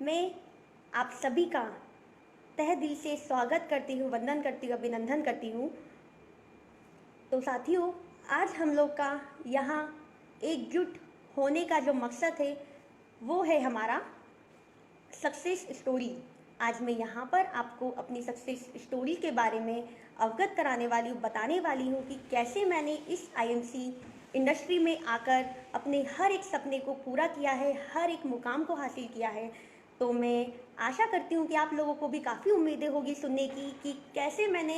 मैं आप सभी का तहे दिल से स्वागत करती हूँ, वंदन करती हूँ, अभिनंदन करती हूँ। तो साथियों, आज हम लोग का यहाँ एकजुट होने का जो मकसद है वो है हमारा सक्सेस स्टोरी। आज मैं यहाँ पर आपको अपनी सक्सेस स्टोरी के बारे में अवगत कराने वाली हूँ, बताने वाली हूँ कि कैसे मैंने इस आईएमसी इंडस्ट्री में आकर अपने हर एक सपने को पूरा किया है, हर एक मुकाम को हासिल किया है। तो मैं आशा करती हूँ कि आप लोगों को भी काफ़ी उम्मीदें होगी सुनने की कि कैसे मैंने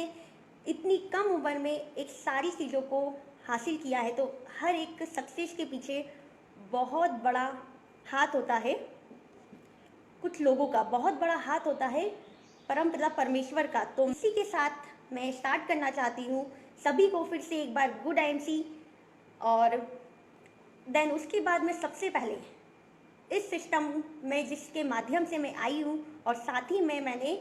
इतनी कम उम्र में एक सारी चीज़ों को हासिल किया है। तो हर एक सक्सेस के पीछे बहुत बड़ा हाथ होता है, कुछ लोगों का बहुत बड़ा हाथ होता है परमपिता परमेश्वर का। तो इसी के साथ मैं स्टार्ट करना चाहती हूँ सभी को फिर से एक बार गुड आईएमसी। और देन उसके बाद में सबसे पहले इस सिस्टम में जिसके माध्यम से मैं आई हूँ और साथ ही में मैंने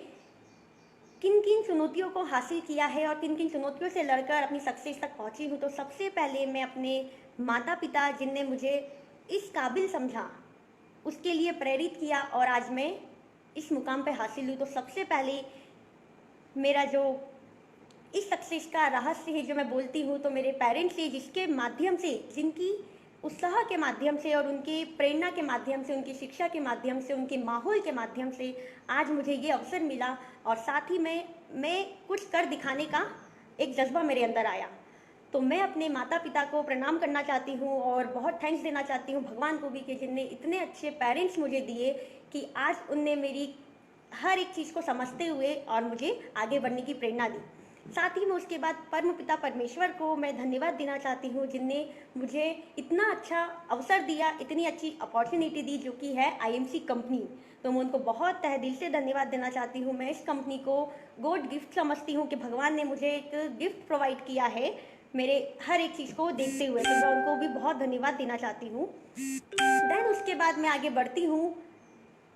किन किन चुनौतियों को हासिल किया है और किन किन चुनौतियों से लड़कर अपनी सक्सेस तक पहुँची हूँ। तो सबसे पहले मैं अपने माता पिता जिनने मुझे इस काबिल समझा, उसके लिए प्रेरित किया और आज मैं इस मुकाम पे हासिल हुई। तो सबसे पहले मेरा जो इस सक्सेस का रहस्य है जो मैं बोलती हूँ, तो मेरे पेरेंट्स से, जिसके माध्यम से, जिनकी उत्साह के माध्यम से और उनके प्रेरणा के माध्यम से, उनकी शिक्षा के माध्यम से, उनके माहौल के माध्यम से आज मुझे ये अवसर मिला और साथ ही में मैं कुछ कर दिखाने का एक जज्बा मेरे अंदर आया। तो मैं अपने माता पिता को प्रणाम करना चाहती हूँ और बहुत थैंक्स देना चाहती हूँ भगवान को भी कि जिनने इतने अच्छे पेरेंट्स मुझे दिए कि आज उनने मेरी हर एक चीज़ को समझते हुए और मुझे आगे बढ़ने की प्रेरणा दी। साथ ही में उसके बाद परमपिता परमेश्वर को मैं धन्यवाद देना चाहती हूँ जिनने मुझे इतना अच्छा अवसर दिया, इतनी अच्छी अपॉर्चुनिटी दी जो कि है आईएमसी कंपनी। तो मैं उनको बहुत तहे दिल से धन्यवाद देना चाहती हूँ। मैं इस कंपनी को गॉड गिफ्ट समझती हूँ कि भगवान ने मुझे एक गिफ्ट प्रोवाइड किया है मेरे हर एक चीज़ को देखते हुए। तो मैं उनको भी बहुत धन्यवाद देना चाहती हूँ। देन उसके बाद मैं आगे बढ़ती हूँ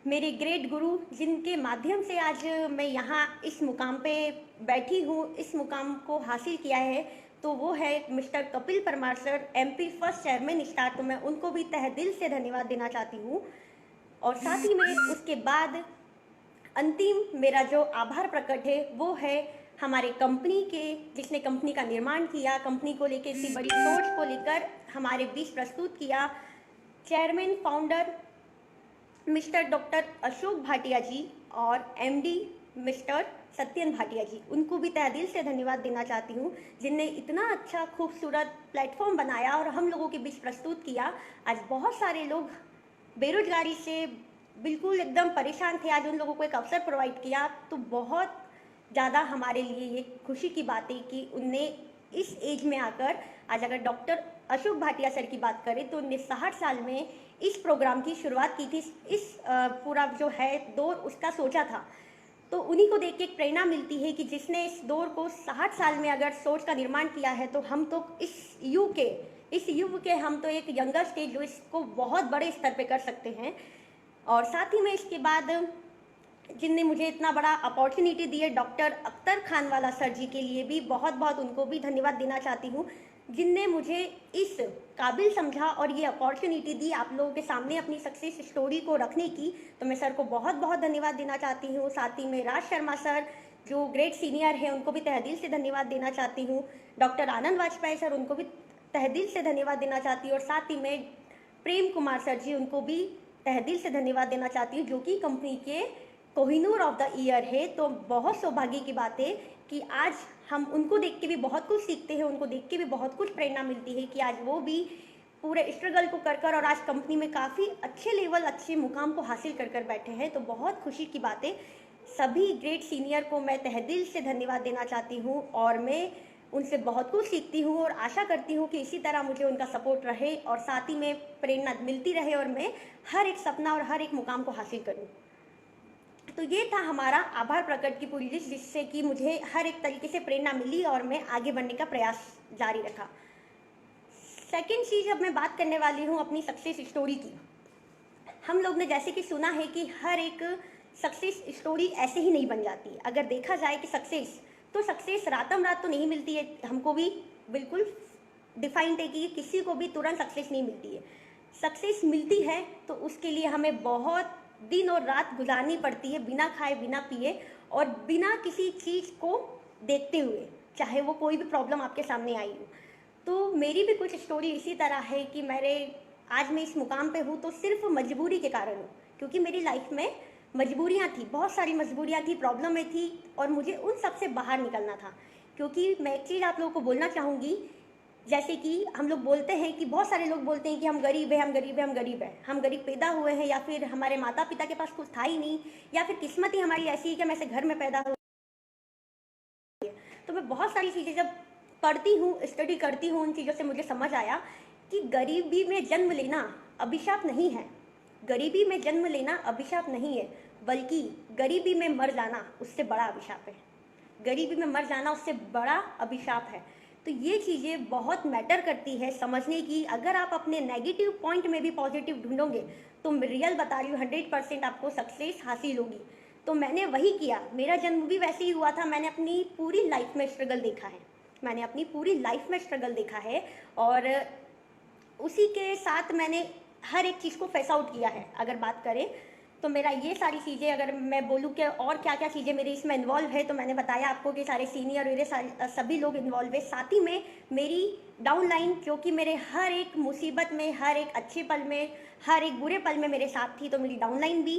मेरे ग्रेट गुरु जिनके माध्यम से आज मैं यहाँ इस मुकाम पे बैठी हूँ, इस मुकाम को हासिल किया है। तो वो है mister Kapil Parmar sir, MP first chairman star. तो मैं उनको भी तहे दिल से धन्यवाद देना चाहती हूँ। और साथ ही में उसके बाद अंतिम मेरा जो आभार प्रकट है वो है हमारे कंपनी के, जिसने कंपनी का निर्माण किया, कंपनी को लेकर इतनी बड़ी सोच को लेकर हमारे बीच प्रस्तुत किया, chairman founder mister doctor Ashok Bhatia ji और एमडी मिस्टर सत्यन भाटिया जी। उनको भी तहे दिल से धन्यवाद देना चाहती हूँ जिनने इतना अच्छा खूबसूरत प्लेटफॉर्म बनाया और हम लोगों के बीच प्रस्तुत किया। आज बहुत सारे लोग बेरोजगारी से बिल्कुल एकदम परेशान थे, आज उन लोगों को एक अवसर प्रोवाइड किया। तो बहुत ज़्यादा हमारे लिए ये खुशी की बात है कि उनने इस एज में आकर, आज अगर डॉक्टर अशोक भाटिया सर की बात करें तो उनने 60 साल में इस प्रोग्राम की शुरुआत की थी। इस पूरा जो है दौर उसका सोचा था। तो उन्हीं को देख के एक प्रेरणा मिलती है कि जिसने इस दौर को 60 साल में अगर सोच का निर्माण किया है तो हम तो इस युग के हम तो एक यंगर स्टेज जो इसको बहुत बड़े स्तर पे कर सकते हैं। और साथ ही में इसके बाद जिनने मुझे इतना बड़ा अपॉर्चुनिटी दी है, डॉक्टर अख्तर खान वाला सर जी के लिए भी बहुत बहुत उनको भी धन्यवाद देना चाहती हूँ जिनने मुझे इस काबिल समझा और ये अपॉर्चुनिटी दी आप लोगों के सामने अपनी सक्सेस स्टोरी को रखने की। तो मैं सर को बहुत बहुत धन्यवाद देना चाहती हूँ। साथ ही में राज शर्मा सर जो ग्रेट सीनियर हैं उनको भी तहे दिल से धन्यवाद देना चाहती हूँ। डॉक्टर आनंद वाजपेयी सर, उनको भी तहे दिल से धन्यवाद देना चाहती हूँ। और साथ ही में प्रेम कुमार सर जी, उनको भी तहे दिल से धन्यवाद देना चाहती हूँ जो कि कंपनी के कोहिनूर ऑफ द ईयर है। तो बहुत सौभाग्य की बात है कि आज हम उनको देख के भी बहुत कुछ सीखते हैं, उनको देख के भी बहुत कुछ प्रेरणा मिलती है कि आज वो भी पूरे स्ट्रगल को कर और आज कंपनी में काफ़ी अच्छे लेवल, अच्छे मुकाम को हासिल कर बैठे हैं। तो बहुत खुशी की बात है। सभी ग्रेट सीनियर को मैं तहे दिल से धन्यवाद देना चाहती हूँ और मैं उनसे बहुत कुछ सीखती हूँ और आशा करती हूँ कि इसी तरह मुझे उनका सपोर्ट रहे और साथ ही में प्रेरणा मिलती रहे और मैं हर एक सपना और हर एक मुकाम को हासिल करूँ। तो ये था हमारा आभार प्रकट की पूरी लिस्ट, जिससे कि मुझे हर एक तरीके से प्रेरणा मिली और मैं आगे बढ़ने का प्रयास जारी रखा। सेकेंड चीज़, अब मैं बात करने वाली हूँ अपनी सक्सेस स्टोरी की। हम लोग ने जैसे कि सुना है कि हर एक सक्सेस स्टोरी ऐसे ही नहीं बन जाती। अगर देखा जाए कि सक्सेस रातम रात तो नहीं मिलती है, हमको भी बिल्कुल डिफाइंड है कि किसी को भी तुरंत सक्सेस नहीं मिलती है। सक्सेस मिलती है तो उसके लिए हमें बहुत दिन और रात गुजारनी पड़ती है बिना खाए बिना पिए और बिना किसी चीज़ को देखते हुए, चाहे वो कोई भी प्रॉब्लम आपके सामने आई हो। तो मेरी भी कुछ स्टोरी इसी तरह है कि आज मैं इस मुकाम पे हूँ तो सिर्फ मजबूरी के कारण हूँ, क्योंकि मेरी लाइफ में मजबूरियाँ थी, बहुत सारी मजबूरियाँ थी, प्रॉब्लमें थी और मुझे उन सब से बाहर निकलना था। क्योंकि मैं एक चीज़ आप लोगों को बोलना चाहूँगी, जैसे कि हम लोग बोलते हैं कि बहुत सारे लोग बोलते हैं कि हम गरीब हैं, हम गरीब हैं, हम गरीब हैं, हम गरीब पैदा हुए हैं, या फिर हमारे माता पिता के पास कुछ था ही नहीं, या फिर किस्मत ही हमारी ऐसी है कि हम ऐसे घर में पैदा हुए। तो मैं बहुत सारी चीज़ें जब पढ़ती हूँ, स्टडी करती हूँ, उन चीज़ों से मुझे समझ आया कि गरीबी में जन्म लेना अभिशाप नहीं है। गरीबी में जन्म लेना अभिशाप नहीं है, बल्कि गरीबी में मर जाना उससे बड़ा अभिशाप है। गरीबी में मर जाना उससे बड़ा अभिशाप है। तो ये चीज़ें बहुत मैटर करती है समझने की। अगर आप अपने नेगेटिव पॉइंट में भी पॉजिटिव ढूंढोगे तो मैं रियल बता रही हूँ 100% आपको सक्सेस हासिल होगी। तो मैंने वही किया, मेरा जन्म भी वैसे ही हुआ था। मैंने अपनी पूरी लाइफ में स्ट्रगल देखा है, मैंने अपनी पूरी लाइफ में स्ट्रगल देखा है और उसी के साथ मैंने हर एक चीज़ को फेस आउट किया है। अगर बात करें तो मेरा ये सारी चीज़ें, अगर मैं बोलूँ कि और क्या क्या चीज़ें मेरी इसमें इन्वॉल्व है, तो मैंने बताया आपको कि सारे सीनियर मेरे सभी लोग इन्वॉल्व है। साथ ही में मेरी डाउन लाइन, जो कि मेरे हर एक मुसीबत में, हर एक अच्छे पल में, हर एक बुरे पल में मेरे साथ थी। तो मेरी डाउन लाइन भी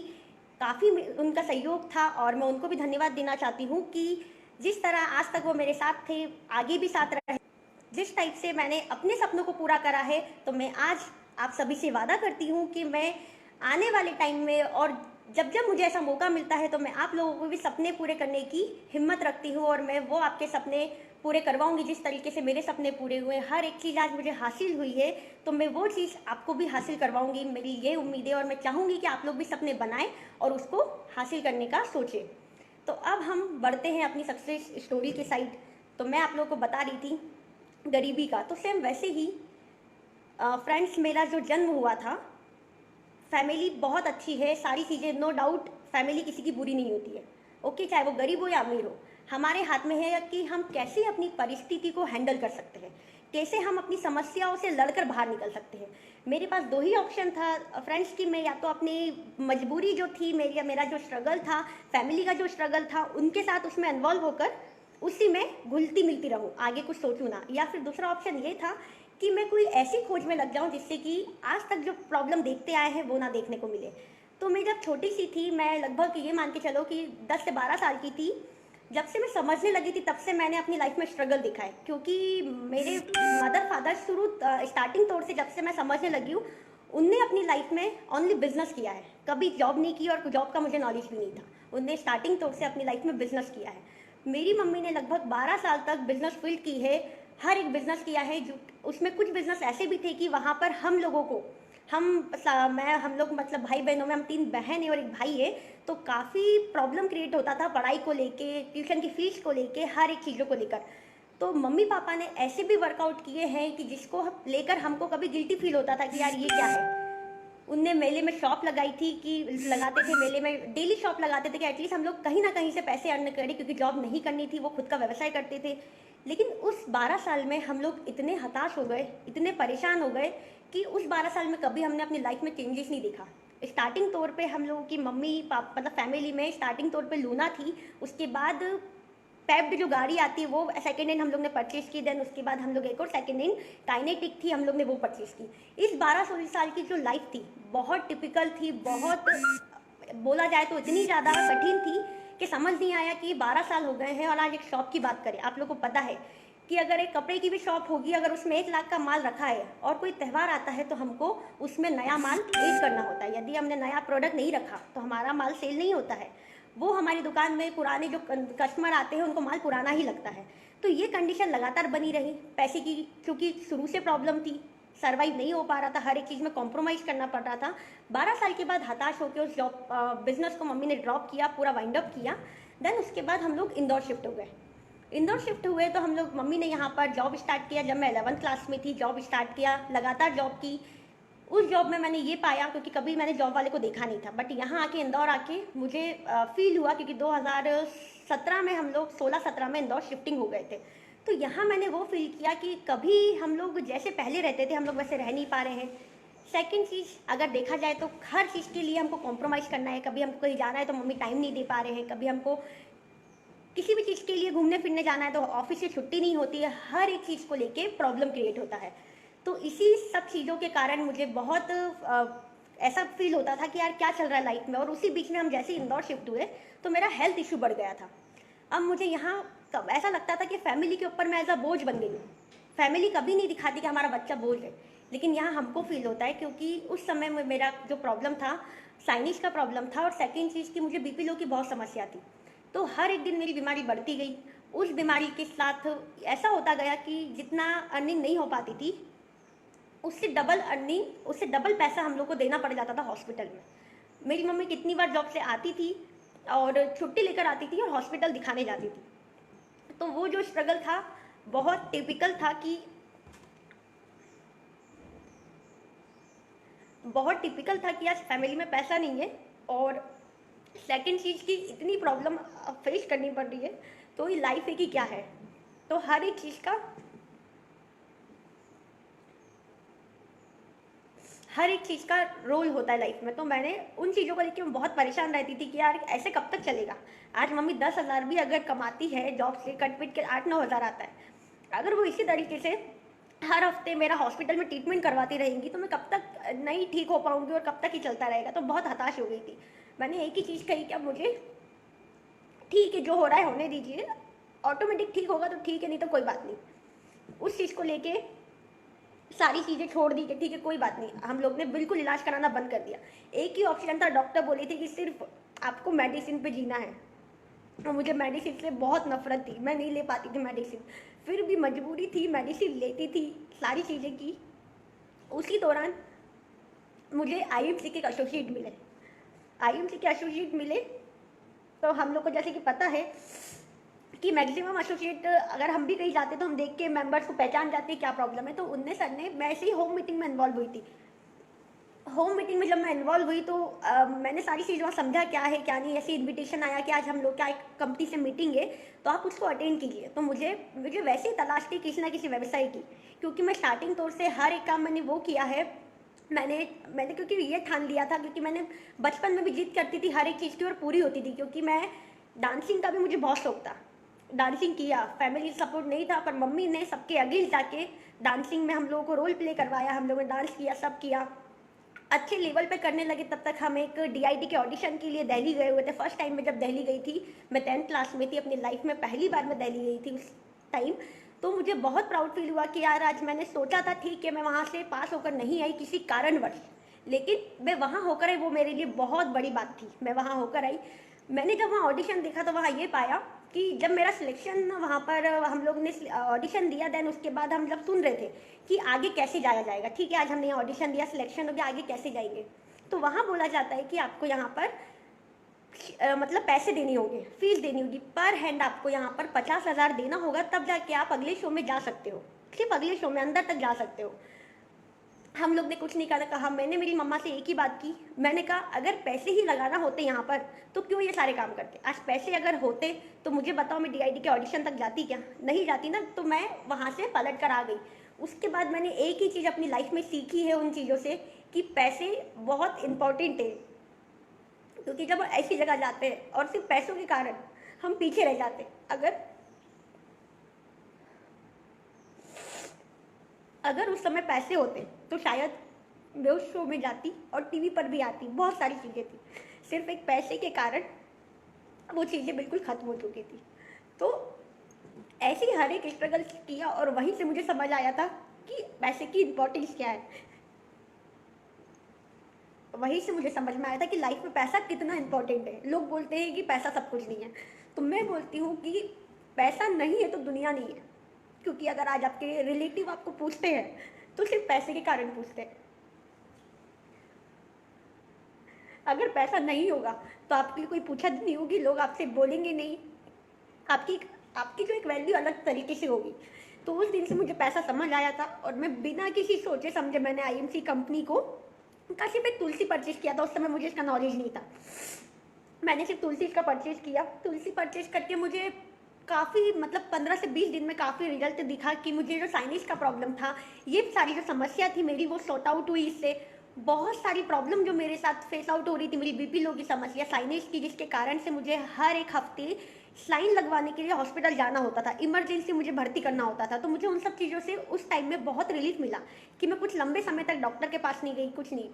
काफ़ी उनका सहयोग था और मैं उनको भी धन्यवाद देना चाहती हूँ कि जिस तरह आज तक वो मेरे साथ थे, आगे भी साथ रहे। जिस टाइप से मैंने अपने सपनों को पूरा करा है, तो मैं आज आप सभी से वादा करती हूँ कि मैं आने वाले टाइम में और जब जब मुझे ऐसा मौका मिलता है तो मैं आप लोगों को भी सपने पूरे करने की हिम्मत रखती हूँ और मैं वो आपके सपने पूरे करवाऊंगी जिस तरीके से मेरे सपने पूरे हुए। हर एक चीज़ आज मुझे हासिल हुई है तो मैं वो चीज़ आपको भी हासिल करवाऊंगी, मेरी ये उम्मीद है। और मैं चाहूँगी कि आप लोग भी सपने बनाएं और उसको हासिल करने का सोचें। तो अब हम बढ़ते हैं अपनी सक्सेस स्टोरी के साइड। तो मैं आप लोगों को बता रही थी गरीबी का, तो सेम वैसे ही फ्रेंड्स, मेरा जो जन्म हुआ था, फैमिली बहुत अच्छी है, सारी चीज़ें नो डाउट, फैमिली किसी की बुरी नहीं होती है, ओके, चाहे वो गरीब हो या अमीर हो। हमारे हाथ में है कि हम कैसे अपनी परिस्थिति को हैंडल कर सकते हैं, कैसे हम अपनी समस्याओं से लड़कर बाहर निकल सकते हैं। मेरे पास दो ही ऑप्शन था फ्रेंड्स की, मैं या तो अपनी मजबूरी जो थी मेरा जो स्ट्रगल था, फैमिली का जो स्ट्रगल था, उनके साथ उसमें इन्वॉल्व होकर उसी में घुलती मिलती रहूँ, आगे कुछ सोचूँ ना। या फिर दूसरा ऑप्शन ये था कि मैं कोई ऐसी खोज में लग जाऊं जिससे कि आज तक जो प्रॉब्लम देखते आए हैं वो ना देखने को मिले। तो मैं जब छोटी सी थी, मैं लगभग ये मान के चलो कि 10 से 12 साल की थी, जब से मैं समझने लगी थी तब से मैंने अपनी लाइफ में स्ट्रगल देखा है। क्योंकि मेरे मदर फादर स्टार्टिंग तौर से जब से मैं समझने लगी हूँ, उनने अपनी लाइफ में ओनली बिजनेस किया है, कभी जॉब नहीं की और जॉब का मुझे नॉलेज भी नहीं था। उनने स्टार्टिंग तौर से अपनी लाइफ में बिजनेस किया है। मेरी मम्मी ने लगभग 12 साल तक बिजनेस फील्ड की है, हर एक बिजनेस किया है। जो उसमें कुछ बिजनेस ऐसे भी थे कि वहाँ पर हम लोगों को हम लोग मतलब भाई बहनों में हम 3 बहन है और एक भाई है, तो काफ़ी प्रॉब्लम क्रिएट होता था पढ़ाई को लेके, ट्यूशन की फीस को लेके, हर एक चीज़ों को लेकर। तो मम्मी पापा ने ऐसे भी वर्कआउट किए हैं कि जिसको लेकर हमको कभी गिल्टी फील होता था कि यार ये क्या है। उनने मेले में शॉप लगाई थी कि लगाते थे, मेले में डेली शॉप लगाते थे कि एटलीस्ट हम लोग कहीं ना कहीं से पैसे अर्न करें, क्योंकि जॉब नहीं करनी थी, वो खुद का व्यवसाय करते थे। लेकिन उस 12 साल में हम लोग इतने हताश हो गए, इतने परेशान हो गए कि उस 12 साल में कभी हमने अपनी लाइफ में चेंजेस नहीं देखा। स्टार्टिंग तौर पे हम लोगों की मम्मी पापा मतलब फैमिली में स्टार्टिंग तौर पे लूना थी, उसके बाद पेप्ड जो गाड़ी आती है वो सेकेंड हैंड हम लोग ने परचेज की। देन उसके बाद हम लोग एक और सेकेंड हैंड काइनेटिक थी, हम लोग ने वो परचेज की। इस 12-16 साल की जो लाइफ थी बहुत टिपिकल थी, बहुत बोला जाए तो इतनी ज़्यादा कठिन थी कि समझ नहीं आया कि 12 साल हो गए हैं। और आज एक शॉप की बात करें, आप लोग को पता है कि अगर एक कपड़े की भी शॉप होगी, अगर उसमें 1 लाख का माल रखा है और कोई त्यौहार आता है तो हमको उसमें नया माल ऐड करना होता है। यदि हमने नया प्रोडक्ट नहीं रखा तो हमारा माल सेल नहीं होता है। वो हमारी दुकान में पुराने जो कस्टमर आते हैं उनको माल पुराना ही लगता है। तो ये कंडीशन लगातार बनी रही पैसे की, क्योंकि शुरू से प्रॉब्लम थी, सर्वाइव नहीं हो पा रहा था, हर एक चीज़ में कॉम्प्रोमाइज़ करना पड़ रहा था। 12 साल के बाद हताश होकर उस जॉब बिजनेस को मम्मी ने ड्रॉप किया, पूरा वाइंड अप किया। देन उसके बाद हम लोग इंदौर शिफ्ट हो गए। इंदौर शिफ्ट हुए तो हम लोग मम्मी ने यहाँ पर जॉब स्टार्ट किया। जब मैं 11th क्लास में थी जॉब स्टार्ट किया, लगातार जॉब की। उस जॉब में मैंने ये पाया, क्योंकि कभी मैंने जॉब वाले को देखा नहीं था, बट यहाँ आके इंदौर आके मुझे फील हुआ, क्योंकि 2017 में हम लोग 16-17 में इंदौर शिफ्टिंग हो गए थे। तो यहाँ मैंने वो फील किया कि कभी हम लोग जैसे पहले रहते थे हम लोग वैसे रह नहीं पा रहे हैं। सेकंड चीज़ अगर देखा जाए तो हर चीज़ के लिए हमको कॉम्प्रोमाइज़ करना है। कभी हमको कहीं जाना है तो मम्मी टाइम नहीं दे पा रहे हैं, कभी हमको किसी भी चीज़ के लिए घूमने फिरने जाना है तो ऑफिस से छुट्टी नहीं होती है। हर एक चीज़ को लेके प्रॉब्लम क्रिएट होता है। तो इसी सब चीज़ों के कारण मुझे बहुत ऐसा फील होता था कि यार क्या चल रहा है लाइफ में। और उसी बीच में हम जैसे इंदौर शिफ्ट हुए तो मेरा हेल्थ इशू बढ़ गया था। अब मुझे यहाँ कब ऐसा लगता था कि फैमिली के ऊपर मैं एज अ बोझ बन गई हूँ। फैमिली कभी नहीं दिखाती कि हमारा बच्चा बोझ है, लेकिन यहाँ हमको फील होता है क्योंकि उस समय में मेरा जो प्रॉब्लम था साइनिस का प्रॉब्लम था। और सेकेंड चीज़ की मुझे बीपी लो की बहुत समस्या थी। तो हर एक दिन मेरी बीमारी बढ़ती गई। उस बीमारी के साथ ऐसा होता गया कि जितना अर्निंग नहीं हो पाती थी उससे डबल अर्निंग, उससे डबल पैसा हम लोग को देना पड़ जाता था हॉस्पिटल में। मेरी मम्मी कितनी बार जॉब से आती थी और छुट्टी लेकर आती थी और हॉस्पिटल दिखाने जाती थी। तो वो जो स्ट्रगल था बहुत टिपिकल था कि आज फैमिली में पैसा नहीं है और सेकंड चीज़ की इतनी प्रॉब्लम फेस करनी पड़ रही है। तो ये लाइफ है कि क्या है। तो हर एक चीज़ का रोल होता है लाइफ में। तो मैंने उन चीज़ों को लेकर बहुत परेशान रहती थी कि यार ऐसे कब तक चलेगा। आज मम्मी 10,000 भी अगर कमाती है जॉब से, कट पिट के 8-9 हज़ार आता है, अगर वो इसी तरीके से हर हफ्ते मेरा हॉस्पिटल में ट्रीटमेंट करवाती रहेंगी तो मैं कब तक नहीं ठीक हो पाऊंगी और कब तक ही चलता रहेगा। तो बहुत हताश हो गई थी। मैंने एक ही चीज़ कही कि अब मुझे ठीक है, जो हो रहा है होने दीजिए, ऑटोमेटिक ठीक होगा तो ठीक है, नहीं तो कोई बात नहीं। उस चीज़ को लेके सारी चीज़ें छोड़ दी कि ठीक है कोई बात नहीं। हम लोग ने बिल्कुल इलाज कराना बंद कर दिया। एक ही ऑप्शन था, डॉक्टर बोले थे कि सिर्फ आपको मेडिसिन पे जीना है। और मुझे मेडिसिन से बहुत नफरत थी, मैं नहीं ले पाती थी मेडिसिन, फिर भी मजबूरी थी, मेडिसिन लेती थी, सारी चीज़ें की। उसी दौरान मुझे आईएमसी के एसोसिएट मिले। आईएमसी के एसोसिएट मिले तो हम लोग को जैसे कि पता है कि मैक्सिमम एसोसिएट अगर हम भी कहीं जाते तो हम देख के मेंबर्स को पहचान जाते हैं क्या प्रॉब्लम है। तो उनने सर ने, मैं ऐसे ही होम मीटिंग में इन्वॉल्व हुई थी। होम मीटिंग में जब मैं इन्वॉल्व हुई तो मैंने सारी चीज़ों समझा क्या है क्या नहीं। ऐसे इनविटेशन आया कि आज हम लोग क्या एक कंपनी से मीटिंग है तो आप उसको अटेंड कीजिए। तो मुझे वैसे ही तलाश थी किसी ना किसी व्यवसाय की, क्योंकि मैं स्टार्टिंग तौर से हर एक काम मैंने वो किया है। मैंने मैंने क्योंकि ये ठान लिया था, क्योंकि मैंने बचपन में भी जिद करती थी हर एक चीज़ की और पूरी होती थी। क्योंकि मैं डांसिंग का भी मुझे बहुत शौक था, डांसिंग किया, फैमिली सपोर्ट नहीं था, पर मम्मी ने सबके अगेंस्ट जाके डांसिंग में हम लोगों को रोल प्ले करवाया, हम लोगों ने डांस किया, सब किया, अच्छे लेवल पे करने लगे। तब तक हम एक डीआईडी के ऑडिशन के लिए दिल्ली गए हुए थे। फर्स्ट टाइम में जब दिल्ली गई थी, मैं 10th क्लास में थी, अपनी लाइफ में पहली बार मैं दिल्ली गई थी उस टाइम। तो मुझे बहुत प्राउड फील हुआ कि यार आज मैंने सोचा था ठीक है मैं वहाँ से पास होकर नहीं आई किसी कारणवश, लेकिन मैं वहाँ होकर आई, वो मेरे लिए बहुत बड़ी बात थी। मैं वहाँ होकर आई। मैंने जब वहाँ ऑडिशन देखा तो वहाँ ये पाया कि जब मेरा सिलेक्शन, वहाँ पर हम लोग ने ऑडिशन दिया, देन उसके बाद हम जब सुन रहे थे कि आगे कैसे जाया जाएगा, ठीक है आज हमने यहाँ ऑडिशन दिया, सिलेक्शन हो गया, आगे कैसे जाएंगे। तो वहाँ बोला जाता है कि आपको यहाँ पर मतलब पैसे देने होंगे, फीस देनी होगी, पर हैंड आपको यहाँ पर 50,000 देना होगा, तब जाके आप अगले शो में जा सकते हो, सिर्फ अगले शो में अंदर तक जा सकते हो। हम लोग ने कुछ नहीं कहा। मैंने मेरी मम्मा से एक ही बात की, मैंने कहा अगर पैसे ही लगाना होते यहाँ पर तो क्यों ये सारे काम करते। आज पैसे अगर होते तो मुझे बताओ, मैं डीआईडी के ऑडिशन तक जाती क्या? नहीं जाती ना। तो मैं वहाँ से पलट कर आ गई। उसके बाद मैंने एक ही चीज़ अपनी लाइफ में सीखी है उन चीज़ों से कि पैसे बहुत इंपॉर्टेंट है। क्योंकि जब ऐसी जगह जाते हैं और सिर्फ पैसों के कारण हम पीछे रह जाते, अगर उस समय पैसे होते तो शायद मैं उस शो में जाती और टीवी पर भी आती, बहुत सारी चीज़ें थी। सिर्फ एक पैसे के कारण वो चीज़ें बिल्कुल ख़त्म हो चुकी थी। तो ऐसे ही हर एक स्ट्रगल किया और वहीं से मुझे समझ आया था कि पैसे की इम्पोर्टेंस क्या है। वहीं से मुझे समझ में आया था कि लाइफ में पैसा कितना इम्पोर्टेंट है। लोग बोलते हैं कि पैसा सब कुछ नहीं है, तो मैं बोलती हूँ कि पैसा नहीं है तो दुनिया नहीं है। क्योंकि अगर आज आपके रिलेटिव आपको पूछते हैं तो सिर्फ पैसे के कारण पूछते हैं। अगर पैसा नहीं होगा तो आपके लिए कोई पूछा नहीं होगी, लोग आपसे बोलेंगे नहीं, आपकी जो एक वैल्यू अलग तरीके से होगी। तो उस दिन से मुझे पैसा समझ आया था और मैं बिना किसी सोचे समझे मैंने आईएमसी कंपनी को का सिर्फ एक तुलसी परचेज किया था। उस समय मुझे इसका नॉलेज नहीं था। मैंने सिर्फ तुलसी का परचेज किया। तुलसी परचेज करके मुझे काफ़ी मतलब 15 से 20 दिन में काफ़ी रिजल्ट दिखा कि मुझे जो साइनिस का प्रॉब्लम था, ये सारी जो समस्या थी मेरी, वो सॉर्ट आउट हुई इससे। बहुत सारी प्रॉब्लम जो मेरे साथ फेस आउट हो रही थी, मेरी बीपी लो की समस्या, साइनेस की, जिसके कारण से मुझे हर एक हफ्ते लाइन लगवाने के लिए हॉस्पिटल जाना होता था, इमरजेंसी मुझे भर्ती करना होता था। तो मुझे उन सब चीज़ों से उस टाइम में बहुत रिलीफ मिला कि मैं कुछ लंबे समय तक डॉक्टर के पास नहीं गई, कुछ नहीं।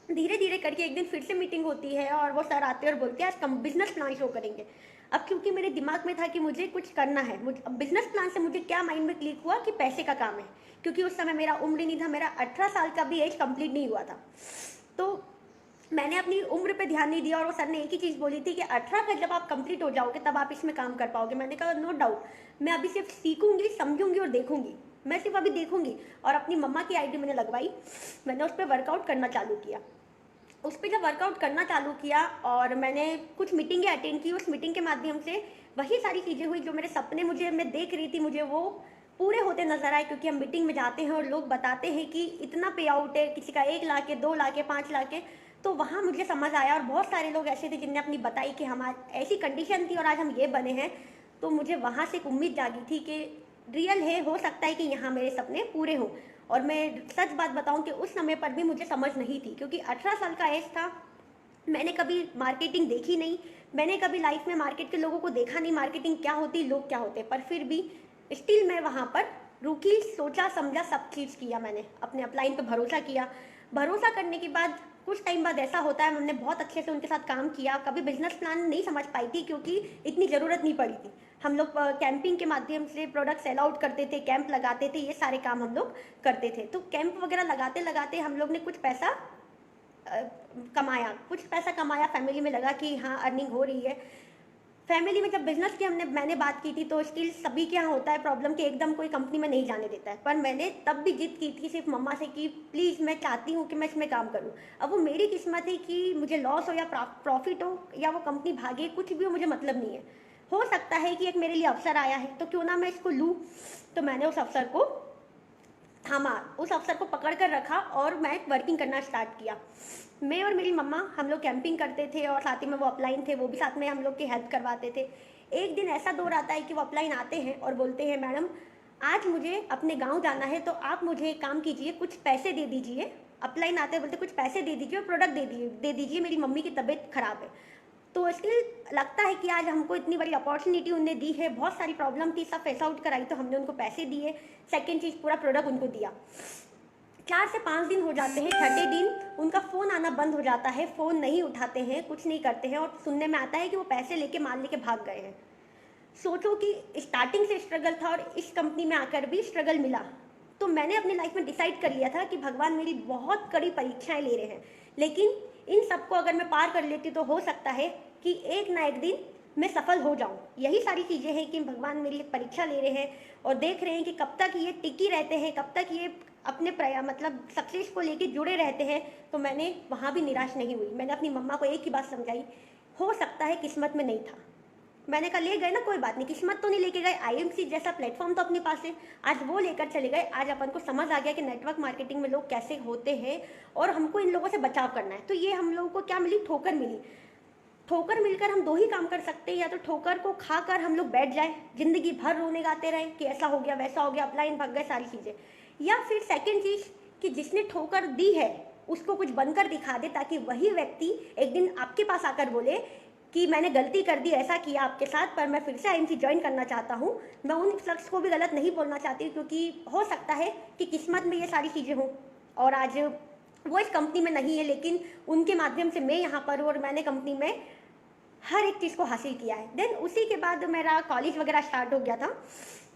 धीरे धीरे करके एक दिन फिर से मीटिंग होती है और वो सर आते हैं और बोलते हैं आज कम बिजनेस प्लान शो करेंगे। अब क्योंकि मेरे दिमाग में था कि मुझे कुछ करना है, मुझे अब बिजनेस प्लान से मुझे क्या माइंड में क्लिक हुआ कि पैसे का काम है, क्योंकि उस समय मेरा उम्र ही नहीं था, मेरा 18 साल का भी एज कंप्लीट नहीं हुआ था। तो मैंने अपनी उम्र पे ध्यान नहीं दिया और वो सर ने एक ही चीज़ बोली थी कि 18 का जब आप कंप्लीट हो जाओगे तब आप इसमें काम कर पाओगे। मैंने कहा नो डाउट, मैं अभी सिर्फ सीखूंगी, समझूंगी और देखूंगी। मैं सिर्फ अभी देखूंगी। और अपनी मम्मा की आईडी मैंने लगवाई, मैंने उस पर वर्कआउट करना चालू किया। उस पर जब वर्कआउट करना चालू किया और मैंने कुछ मीटिंगें अटेंड की, उस मीटिंग के माध्यम से वही सारी चीज़ें हुई जो मेरे सपने मुझे मैं देख रही थी, मुझे वो पूरे होते नजर आए। क्योंकि हम मीटिंग में जाते हैं और लोग बताते हैं कि इतना पे आउट है, किसी का 1 लाख है, 2 लाख है, 5 लाख है। तो वहाँ मुझे समझ आया और बहुत सारे लोग ऐसे थे जिनने अपनी बताई कि हमारी ऐसी कंडीशन थी और आज हम ये बने हैं। तो मुझे वहाँ से एक उम्मीद जागी थी कि रियल है, हो सकता है कि यहाँ मेरे सपने पूरे हों। और मैं सच बात बताऊं कि उस समय पर भी मुझे समझ नहीं थी, क्योंकि 18 साल का एज था। मैंने कभी मार्केटिंग देखी नहीं, मैंने कभी लाइफ में मार्केट के लोगों को देखा नहीं, मार्केटिंग क्या होती, लोग क्या होते। पर फिर भी स्टिल मैं वहाँ पर रुकी, सोचा समझा, सब चीज़ किया। मैंने अपने अपलाइन पर भरोसा किया। भरोसा करने के बाद कुछ टाइम बाद ऐसा होता है, हमने बहुत अच्छे से उनके साथ काम किया। कभी बिजनेस प्लान नहीं समझ पाई थी क्योंकि इतनी ज़रूरत नहीं पड़ी थी। हम लोग कैंपिंग के माध्यम से प्रोडक्ट सेल आउट करते थे, कैंप लगाते थे, ये सारे काम हम लोग करते थे। तो कैंप वगैरह लगाते लगाते हम लोग ने कुछ पैसा कमाया, कुछ पैसा कमाया। फैमिली में लगा कि हाँ अर्निंग हो रही है। फैमिली में जब बिजनेस की मैंने बात की थी तो स्टिल सभी के यहाँ होता है प्रॉब्लम कि एकदम कोई कंपनी में नहीं जाने देता है। पर मैंने तब भी जिद की थी सिर्फ मम्मा से कि प्लीज़ मैं चाहती हूँ कि मैं इसमें काम करूँ। अब वो मेरी किस्मत है कि मुझे लॉस हो या प्रॉफिट हो या वो कंपनी भागे, कुछ भी हो, मुझे मतलब नहीं है। हो सकता है कि एक मेरे लिए अवसर आया है तो क्यों ना मैं इसको लूँ। तो मैंने उस अवसर को थामा, उस अवसर को पकड़ कर रखा और मैं वर्किंग करना स्टार्ट किया। मैं और मेरी मम्मा हम लोग कैंपिंग करते थे और साथ ही में वो अपलाइन थे, वो भी साथ में हम लोग की हेल्प करवाते थे। एक दिन ऐसा दौर आता है कि वो अपलाइन आते हैं और बोलते हैं मैडम आज मुझे अपने गांव जाना है तो आप मुझे एक काम कीजिए, कुछ पैसे दे दीजिए। अपलाइन आते हैं बोलते कुछ पैसे दे दीजिए और प्रोडक्ट दे दीजिए, मेरी मम्मी की तबीयत खराब है। तो इसलिए लगता है कि आज हमको इतनी बड़ी अपॉर्चुनिटी उन्होंने दी है, बहुत सारी प्रॉब्लम थी, सब फेस आउट कराई तो हमने उनको पैसे दिए। सेकेंड चीज़, पूरा प्रोडक्ट उनको दिया। 4 से 5 दिन हो जाते हैं, छठे दिन उनका फ़ोन आना बंद हो जाता है, फ़ोन नहीं उठाते हैं, कुछ नहीं करते हैं और सुनने में आता है कि वो पैसे लेके माल लेके भाग गए हैं। सोचो कि स्टार्टिंग से स्ट्रगल था और इस कंपनी में आकर भी स्ट्रगल मिला। तो मैंने अपनी लाइफ में डिसाइड कर लिया था कि भगवान मेरी बहुत कड़ी परीक्षाएं ले रहे हैं, लेकिन इन सबको अगर मैं पार कर लेती तो हो सकता है कि एक ना एक दिन मैं सफल हो जाऊं। यही सारी चीज़ें हैं कि भगवान मेरी एक परीक्षा ले रहे हैं और देख रहे हैं कि कब तक ये टिकी रहते हैं, कब तक ये अपने मतलब सक्सेस को लेके जुड़े रहते हैं। तो मैंने वहाँ भी निराश नहीं हुई। मैंने अपनी मम्मा को एक ही बात समझाई, हो सकता है किस्मत में नहीं था। मैंने कहा ले गए ना, कोई बात नहीं, किस्मत तो नहीं लेके गए, आईएमसी जैसा प्लेटफॉर्म तो अपने पास है, आज वो लेकर चले गए। आज अपन को समझ आ गया कि नेटवर्क मार्केटिंग में लोग कैसे होते हैं और हमको इन लोगों से बचाव करना है। तो ये हम लोगों को क्या मिली, ठोकर मिली। ठोकर मिलकर हम दो ही काम कर सकते हैं, या तो ठोकर को खाकर हम लोग बैठ जाए, जिंदगी भर रोने गाते रहे कि ऐसा हो गया वैसा हो गया, अपलाइन भाग गए, सारी चीज़ें। या फिर सेकेंड चीज़ कि जिसने ठोकर दी है उसको कुछ बनकर दिखा दे, ताकि वही व्यक्ति एक दिन आपके पास आकर बोले कि मैंने गलती कर दी, ऐसा किया आपके साथ, पर मैं फिर से आईएमसी ज्वाइन करना चाहता हूँ। मैं उन शख्स को भी गलत नहीं बोलना चाहती, क्योंकि हो सकता है कि किस्मत में ये सारी चीज़ें हों और आज वो इस कंपनी में नहीं है, लेकिन उनके माध्यम से मैं यहाँ पर हूँ और मैंने कंपनी में हर एक चीज़ को हासिल किया है। देन उसी के बाद मेरा कॉलेज वगैरह स्टार्ट हो गया था।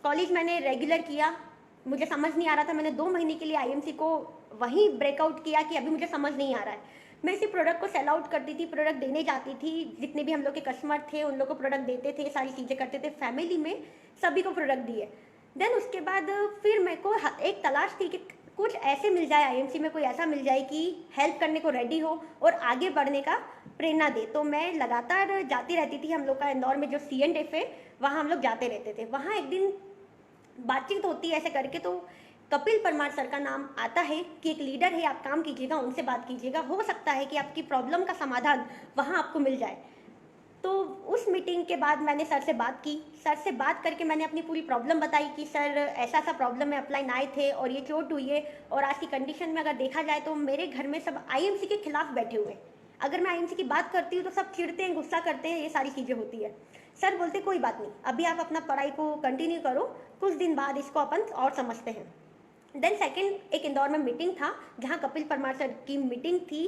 कॉलेज मैंने रेगुलर किया, मुझे समझ नहीं आ रहा था। मैंने 2 महीने के लिए आईएमसी को वहीं ब्रेकआउट किया कि अभी मुझे समझ नहीं आ रहा है। मैं इसी प्रोडक्ट को सेल आउट करती थी, प्रोडक्ट देने जाती थी, जितने भी हम लोग के कस्टमर थे उन लोग को प्रोडक्ट देते थे, सारी चीज़ें करते थे, फैमिली में सभी को प्रोडक्ट दिए। देन उसके बाद फिर मेरे को एक तलाश थी कि कुछ ऐसे मिल जाए आईएमसी में, कोई ऐसा मिल जाए कि हेल्प करने को रेडी हो और आगे बढ़ने का प्रेरणा दे। तो मैं लगातार जाती रहती थी। हम लोग का इंदौर में जो C&F है वहाँ हम लोग जाते रहते थे। वहाँ एक दिन बातचीत होती है ऐसे करके, तो कपिल परमार सर का नाम आता है कि एक लीडर है, आप काम कीजिएगा, उनसे बात कीजिएगा, हो सकता है कि आपकी प्रॉब्लम का समाधान वहाँ आपको मिल जाए। तो उस मीटिंग के बाद मैंने सर से बात की। सर से बात करके मैंने अपनी पूरी प्रॉब्लम बताई कि सर ऐसा सा प्रॉब्लम है, अपलाइन आए थे और ये चोट हुई है, और आज की कंडीशन में अगर देखा जाए तो मेरे घर में सब आईएमसी के खिलाफ बैठे हुए हैं। अगर मैं आईएमसी की बात करती हूँ तो सब चिढ़ते हैं, गुस्सा करते हैं, ये सारी चीज़ें होती है। सर बोलते कोई बात नहीं, अभी आप अपना पढ़ाई को कंटिन्यू करो, कुछ दिन बाद इसको अपन और समझते हैं। देन सेकेंड, एक इंदौर में मीटिंग था जहाँ कपिल परमार सर की मीटिंग थी।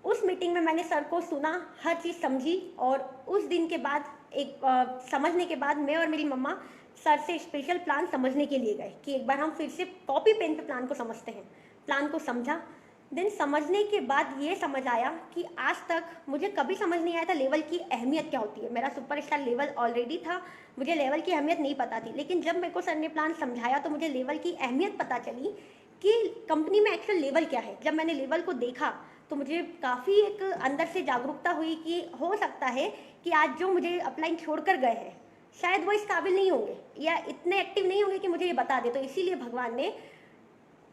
उस मीटिंग में मैंने सर को सुना, हर चीज़ समझी, और उस दिन के बाद समझने के बाद मैं और मेरी मम्मा सर से स्पेशल प्लान समझने के लिए गए कि एक बार हम फिर से कॉपी पेन पे प्लान को समझते हैं। प्लान को समझा। देन समझने के बाद ये समझ आया कि आज तक मुझे कभी समझ नहीं आया था लेवल की अहमियत क्या होती है। मेरा सुपरस्टार लेवल ऑलरेडी था, मुझे लेवल की अहमियत नहीं पता थी, लेकिन जब मेरे को सर ने प्लान समझाया तो मुझे लेवल की अहमियत पता चली कि कंपनी में एक्चुअल लेवल क्या है। जब मैंने लेवल को देखा तो मुझे काफ़ी एक अंदर से जागरूकता हुई कि हो सकता है कि आज जो मुझे अपलाइन छोड़कर गए हैं शायद वो इस काबिल नहीं होंगे या इतने एक्टिव नहीं होंगे कि मुझे ये बता दे। तो इसीलिए भगवान ने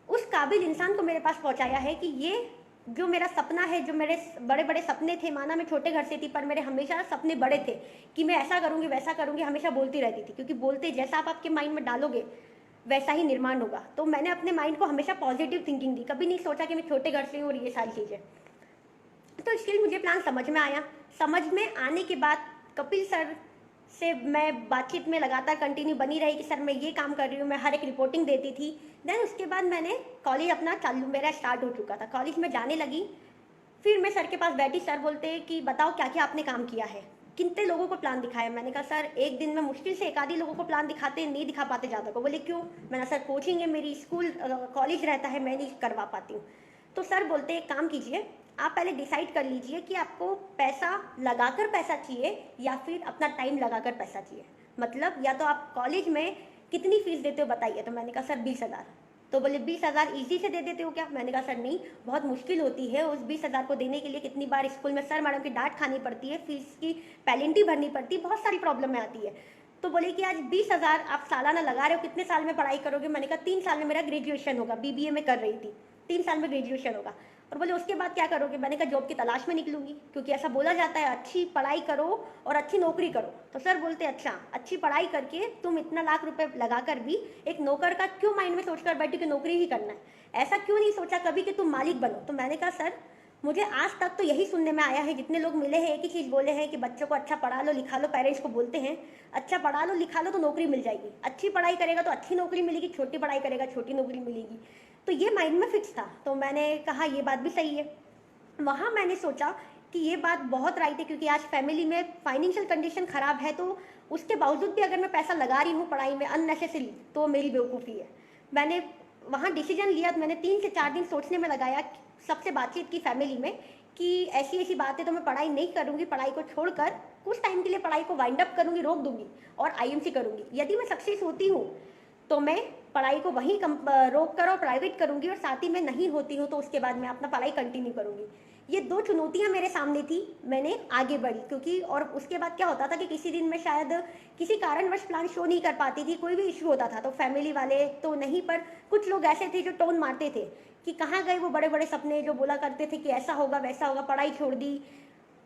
उस काबिल इंसान को मेरे पास पहुंचाया है कि ये जो मेरा सपना है, जो मेरे बड़े बड़े सपने थे, माना मैं छोटे घर से थी पर मेरे हमेशा सपने बड़े थे कि मैं ऐसा करूँगी वैसा करूँगी, हमेशा बोलती रहती थी, क्योंकि बोलते जैसा आप आपके माइंड में डालोगे वैसा ही निर्माण होगा। तो मैंने अपने माइंड को हमेशा पॉजिटिव थिंकिंग दी, कभी नहीं सोचा कि मैं छोटे घर से हूँ और ये सारी चीज़ें। तो स्टिल मुझे प्लान समझ में आया। समझ में आने के बाद कपिल सर से मैं बातचीत में लगातार कंटिन्यू बनी रही कि सर मैं ये काम कर रही हूँ, मैं हर एक रिपोर्टिंग देती थी। देन उसके बाद मैंने कॉलेज अपना चालू, मेरा स्टार्ट हो चुका था, कॉलेज में जाने लगी। फिर मैं सर के पास बैठी, सर बोलते कि बताओ क्या क्या आपने काम किया है, कितने लोगों को प्लान दिखाया। मैंने कहा सर एक दिन में मुश्किल से एक आधी लोगों को प्लान दिखाते, नहीं दिखा पाते ज़्यादा को। बोले क्यों? मैंने सर कोचिंग है मेरी, स्कूल कॉलेज रहता है, मैं नहीं करवा पाती हूँ। तो सर बोलते एक काम कीजिए, आप पहले डिसाइड कर लीजिए कि आपको पैसा लगाकर पैसा चाहिए या फिर अपना टाइम लगाकर पैसा चाहिए। मतलब या तो आप कॉलेज में कितनी फीस देते हो बताइए। तो मैंने कहा सर 20,000। तो बोले 20,000 ईजी से दे देते हो क्या? मैंने कहा सर नहीं, बहुत मुश्किल होती है उस 20,000 को देने के लिए। कितनी बार स्कूल में सर मैडम की डांट खानी पड़ती है, फीस की पेनल्टी भरनी पड़ती है, बहुत सारी प्रॉब्लम में आती है। तो बोले कि आज 20,000 आप सालाना लगा रहे हो, कितने साल में पढ़ाई करोगे? मैंने कहा 3 साल में मेरा ग्रेजुएशन होगा, बीबीए में कर रही थी, 3 साल में ग्रेजुएशन होगा। और बोले उसके बाद क्या करोगे? मैंने कहा जॉब की तलाश में निकलूंगी, क्योंकि ऐसा बोला जाता है अच्छी पढ़ाई करो और अच्छी नौकरी करो। तो सर बोलते अच्छा, अच्छी पढ़ाई करके तुम इतना लाख रुपए लगाकर भी एक नौकर का क्यों माइंड में सोचकर बैठी कि नौकरी ही करना है? ऐसा क्यों नहीं सोचा कभी कि तुम मालिक बनो? तो मैंने कहा सर मुझे आज तक तो यही सुनने में आया है, जितने लोग मिले हैं एक ही चीज़ बोले हैं कि बच्चों को अच्छा पढ़ा लो लिखा लो। पेरेंट्स को बोलते हैं अच्छा पढ़ा लो लिखा लो तो नौकरी मिल जाएगी, अच्छी पढ़ाई करेगा तो अच्छी नौकरी मिलेगी, छोटी पढ़ाई करेगा छोटी नौकरी मिलेगी। तो ये माइंड में फिक्स था। तो मैंने कहा ये बात भी सही है। वहाँ मैंने सोचा कि ये बात बहुत राइट है, क्योंकि आज फैमिली में फाइनेंशियल कंडीशन ख़राब है, तो उसके बावजूद भी अगर मैं पैसा लगा रही हूँ पढ़ाई में अननेसेसरी तो मेरी बेवकूफ़ी है। मैंने वहाँ डिसीजन लिया, मैंने 3 से 4 दिन सोचने में लगाया, सबसे बातचीत की फैमिली में कि ऐसी ऐसी बात है तो मैं पढ़ाई नहीं करूँगी, पढ़ाई को छोड़कर कुछ टाइम के लिए पढ़ाई को वाइंड अप करूँगी, रोक दूँगी और आईएमसी करूँगी। यदि मैं सक्सेस होती हूँ तो मैं पढ़ाई को वहीं रोक कर और प्राइवेट करूँगी, और साथ ही मैं नहीं होती हूँ तो उसके बाद मैं अपना पढ़ाई कंटिन्यू करूँगी। ये 2 चुनौतियाँ मेरे सामने थी, मैंने आगे बढ़ी। क्योंकि और उसके बाद क्या होता था कि किसी दिन मैं शायद किसी कारणवश प्लान शो नहीं कर पाती थी, कोई भी इशू होता था तो फैमिली वाले तो नहीं, पर कुछ लोग ऐसे थे जो टोन मारते थे कि कहाँ गए वो बड़े बड़े सपने जो बोला करते थे कि ऐसा होगा वैसा होगा, पढ़ाई छोड़ दी।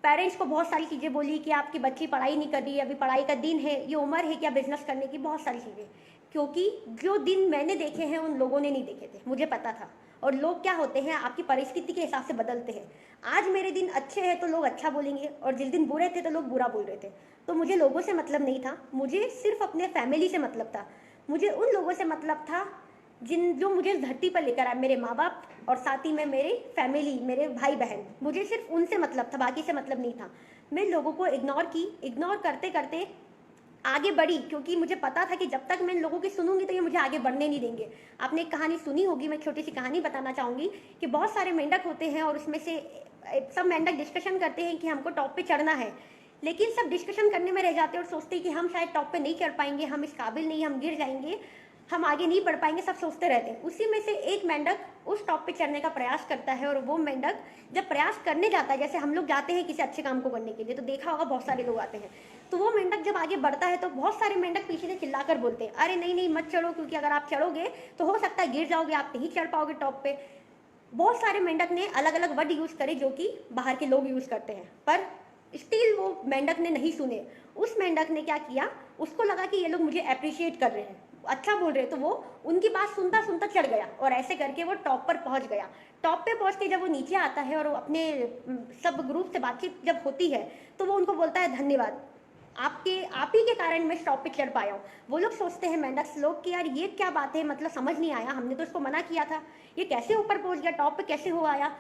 पेरेंट्स को बहुत सारी चीज़ें बोली कि आपकी बच्ची पढ़ाई नहीं कर रही है, अभी पढ़ाई का दिन है, ये उम्र है क्या बिजनेस करने की, बहुत सारी चीज़ें। क्योंकि जो दिन मैंने देखे हैं उन लोगों ने नहीं देखे थे, मुझे पता था। और लोग क्या होते हैं आपकी परिस्थिति के हिसाब से बदलते हैं। आज मेरे दिन अच्छे हैं तो लोग अच्छा बोलेंगे, और जिस दिन बुरे थे तो लोग बुरा बोल रहे थे। तो मुझे लोगों से मतलब नहीं था, मुझे सिर्फ अपने फैमिली से मतलब था। मुझे उन लोगों से मतलब था जो मुझे धरती पर लेकर आए, मेरे माँ बाप और साथ ही में मेरी फैमिली, मेरे भाई बहन, मुझे सिर्फ उनसे मतलब था, बाकी से मतलब नहीं था। मैं लोगों को इग्नोर की, इग्नोर करते करते आगे बढ़ी, क्योंकि मुझे पता था कि जब तक मैं इन लोगों की सुनूंगी तो ये मुझे आगे बढ़ने नहीं देंगे। आपने एक कहानी सुनी होगी, मैं छोटी सी कहानी बताना चाहूँगी कि बहुत सारे मेंढक होते हैं और उसमें से सब मेंढक डिस्कशन करते हैं कि हमको टॉप पे चढ़ना है, लेकिन सब डिस्कशन करने में रह जाते हैं और सोचते हैं कि हम शायद टॉप पे नहीं चढ़ पाएंगे, हम इस काबिल नहीं, हम गिर जाएंगे, हम आगे नहीं बढ़ पाएंगे, सब सोचते रहते हैं। उसी में से एक मेंढक उस टॉप पे चढ़ने का प्रयास करता है, और वो मेंढक जब प्रयास करने जाता है, जैसे हम लोग जाते हैं किसी अच्छे काम को करने के लिए तो देखा होगा बहुत सारे लोग आते हैं, तो वो मेंढक जब आगे बढ़ता है तो बहुत सारे मेंढक पीछे से चिल्लाकर बोलते हैं अरे नहीं नहीं मत चढ़ो, क्योंकि अगर आप चढ़ोगे तो हो सकता है गिर जाओगे, आप नहीं चढ़ पाओगे टॉप पे। बहुत सारे मेंढक ने अलग अलग वर्ड यूज़ करे जो कि बाहर के लोग यूज़ करते हैं, पर स्टिल वो मेंढक ने नहीं सुने। उस मेंढक ने क्या किया, उसको लगा कि ये लोग मुझे अप्रिशिएट कर रहे हैं, अच्छा बोल रहे हैं, तो वो उनकी बात सुनता सुनता चढ़ गया और ऐसे करके वो टॉप पर पहुंच गया। टॉप पे पहुंच के जब वो नीचे आता है और वो अपने सब ग्रुप से बातचीत जब होती है तो वो उनको बोलता है धन्यवाद, आप ही के कारण मैं टॉप पे चढ़ पाया हूँ। वो लोग सोचते हैं, मेंढक लोग, कि यार ये क्या बात है, मतलब समझ नहीं आया, हमने तो इसको मना किया था, ये कैसे ऊपर पहुंच गया, टॉप पे कैसे हो आया।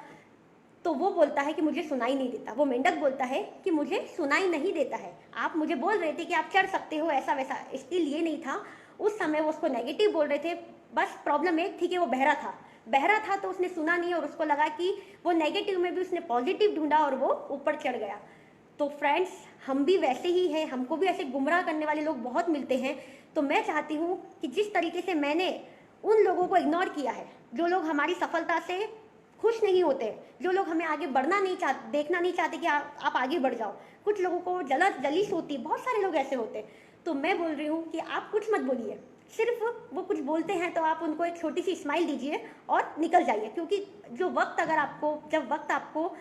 तो वो बोलता है कि मुझे सुनाई नहीं देता, वो मेंढक बोलता है कि मुझे सुनाई नहीं देता है, आप मुझे बोल रहे थे कि आप चढ़ सकते हो, ऐसा वैसा। स्टिल ये नहीं था, उस समय वो उसको नेगेटिव बोल रहे थे। बस प्रॉब्लम एक थी कि वो बहरा था तो उसने सुना नहीं और उसको लगा कि वो नेगेटिव में भी उसने पॉजिटिव ढूंढा और वो ऊपर चढ़ गया। तो फ्रेंड्स, हम भी वैसे ही हैं, हमको भी ऐसे गुमराह करने वाले लोग बहुत मिलते हैं। तो मैं चाहती हूँ कि जिस तरीके से मैंने उन लोगों को इग्नोर किया है, जो लोग हमारी सफलता से खुश नहीं होते, जो लोग हमें आगे बढ़ना नहीं चाहते, देखना नहीं चाहते कि आप आगे बढ़ जाओ, कुछ लोगों को जलीस होती, बहुत सारे लोग ऐसे होते। तो मैं बोल रही हूँ कि आप कुछ मत बोलिए, सिर्फ वो कुछ बोलते हैं तो आप उनको एक छोटी सी स्माइल दीजिए और निकल जाइए। क्योंकि जब वक्त आपको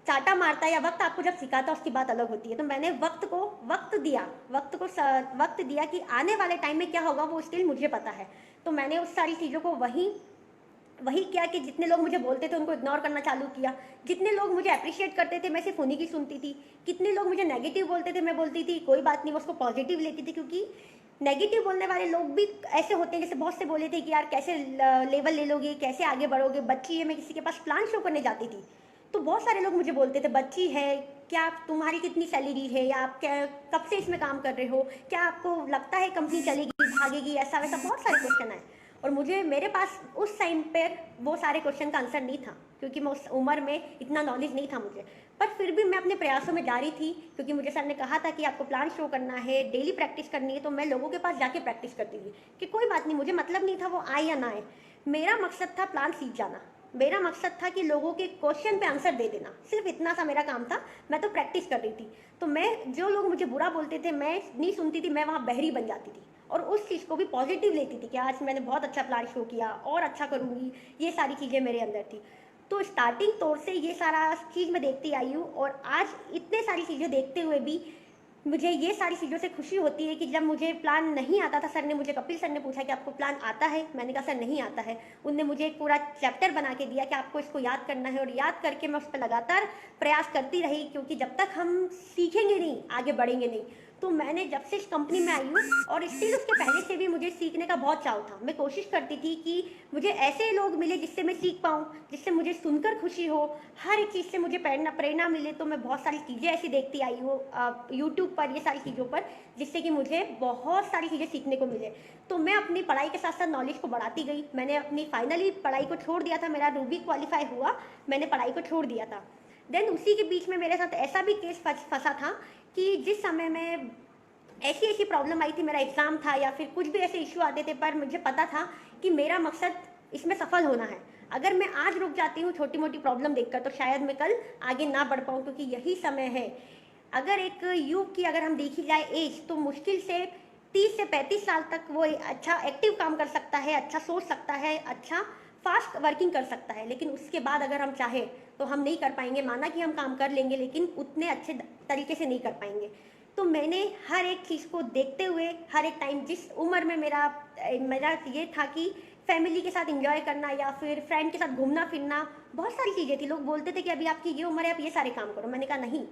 चाटा मारता है या वक्त आपको जब सिखाता है, उसकी बात अलग होती है। तो मैंने वक्त दिया कि आने वाले टाइम में क्या होगा वो स्टिल मुझे पता है। तो मैंने उस सारी चीज़ों को वही किया कि जितने लोग मुझे बोलते थे उनको इग्नोर करना चालू किया। जितने लोग मुझे अप्रिशिएट करते थे मैं सिर्फ उन्हीं की सुनती थी। कितने लोग मुझे नेगेटिव बोलते थे, मैं बोलती थी कोई बात नहीं, वो उसको पॉजिटिव लेती थी। क्योंकि नेगेटिव बोलने वाले लोग भी ऐसे होते हैं, जैसे बहुत से बोले थे कि यार कैसे लेवल ले लोगे, कैसे आगे बढ़ोगे, बच्ची है। मैं किसी के पास प्लान शो करने जाती थी तो बहुत सारे लोग मुझे बोलते थे, बच्ची है क्या, तुम्हारी कितनी सैलरी है, या आप क्या कब से इसमें काम कर रहे हो, क्या आपको लगता है कंपनी चलेगी, भागेगी, ऐसा वैसा बहुत सारे क्वेश्चन आए। और मेरे पास उस टाइम पर वो सारे क्वेश्चन का आंसर नहीं था, क्योंकि मैं उस उम्र में इतना नॉलेज नहीं था मुझे। पर फिर भी मैं अपने प्रयासों में जारी थी, क्योंकि मुझे सर ने कहा था कि आपको प्लान शो करना है, डेली प्रैक्टिस करनी है। तो मैं लोगों के पास जाके प्रैक्टिस करती थी कि कोई बात नहीं, मुझे मतलब नहीं था वो आए या ना आए, मेरा मकसद था प्लान सीख जाना। मेरा मकसद था कि लोगों के क्वेश्चन पे आंसर दे देना, सिर्फ इतना सा मेरा काम था। मैं तो प्रैक्टिस कर रही थी। तो मैं, जो लोग मुझे बुरा बोलते थे मैं नहीं सुनती थी, मैं वहाँ बहरी बन जाती थी और उस चीज़ को भी पॉजिटिव लेती थी कि आज मैंने बहुत अच्छा प्लान शो किया और अच्छा करूँगी, ये सारी चीज़ें मेरे अंदर थी। तो स्टार्टिंग तौर से ये सारा चीज़ मैं देखती आई हूँ और आज इतने सारी चीज़ें देखते हुए भी मुझे ये सारी चीज़ों से खुशी होती है कि जब मुझे प्लान नहीं आता था, कपिल सर ने पूछा कि आपको प्लान आता है, मैंने कहा सर नहीं आता है। उनने मुझे एक पूरा चैप्टर बना के दिया कि आपको इसको याद करना है, और याद करके मैं उस पर लगातार प्रयास करती रही, क्योंकि जब तक हम सीखेंगे नहीं आगे बढ़ेंगे नहीं। तो मैंने जब से इस कंपनी में आई हूँ, और स्टिल उसके पहले से भी मुझे सीखने का बहुत चाव था। मैं कोशिश करती थी कि मुझे ऐसे लोग मिले जिससे मैं सीख पाऊँ, जिससे मुझे सुनकर खुशी हो, हर एक चीज़ से मुझे प्रेरणा मिले। तो मैं बहुत सारी चीज़ें ऐसी देखती आई हूँ यूट्यूब पर, ये सारी चीज़ों पर, जिससे कि मुझे बहुत सारी चीज़ें सीखने को मिले। तो मैं अपनी पढ़ाई के साथ साथ नॉलेज को बढ़ाती गई। मैंने अपनी फाइनली पढ़ाई को छोड़ दिया था, मेरा रूबी क्वालिफाई हुआ, मैंने पढ़ाई को छोड़ दिया था। देन उसी के बीच में मेरे साथ ऐसा भी केस फंसा था कि जिस समय में ऐसी प्रॉब्लम आई थी, मेरा एग्ज़ाम था या फिर कुछ भी ऐसे इशू आते थे, पर मुझे पता था कि मेरा मकसद इसमें सफल होना है। अगर मैं आज रुक जाती हूँ छोटी मोटी प्रॉब्लम देखकर, तो शायद मैं कल आगे ना बढ़ पाऊँ, क्योंकि यही समय है। अगर एक युग की अगर हम देखी जाए एज, तो मुश्किल से 30 से 35 साल तक वो अच्छा एक्टिव काम कर सकता है, अच्छा सोच सकता है, अच्छा फास्ट वर्किंग कर सकता है। लेकिन उसके बाद अगर हम चाहे तो हम नहीं कर पाएंगे। माना कि हम काम कर लेंगे, लेकिन उतने अच्छे तरीके से नहीं कर पाएंगे। तो मैंने हर एक चीज़ को देखते हुए, हर एक टाइम, जिस उम्र में मेरा ये था कि फैमिली के साथ एंजॉय करना या फिर फ्रेंड के साथ घूमना फिरना, बहुत सारी चीज़ें थी। लोग बोलते थे कि अभी आपकी ये उम्र है, आप ये सारे काम करो। मैंने कहा नहीं,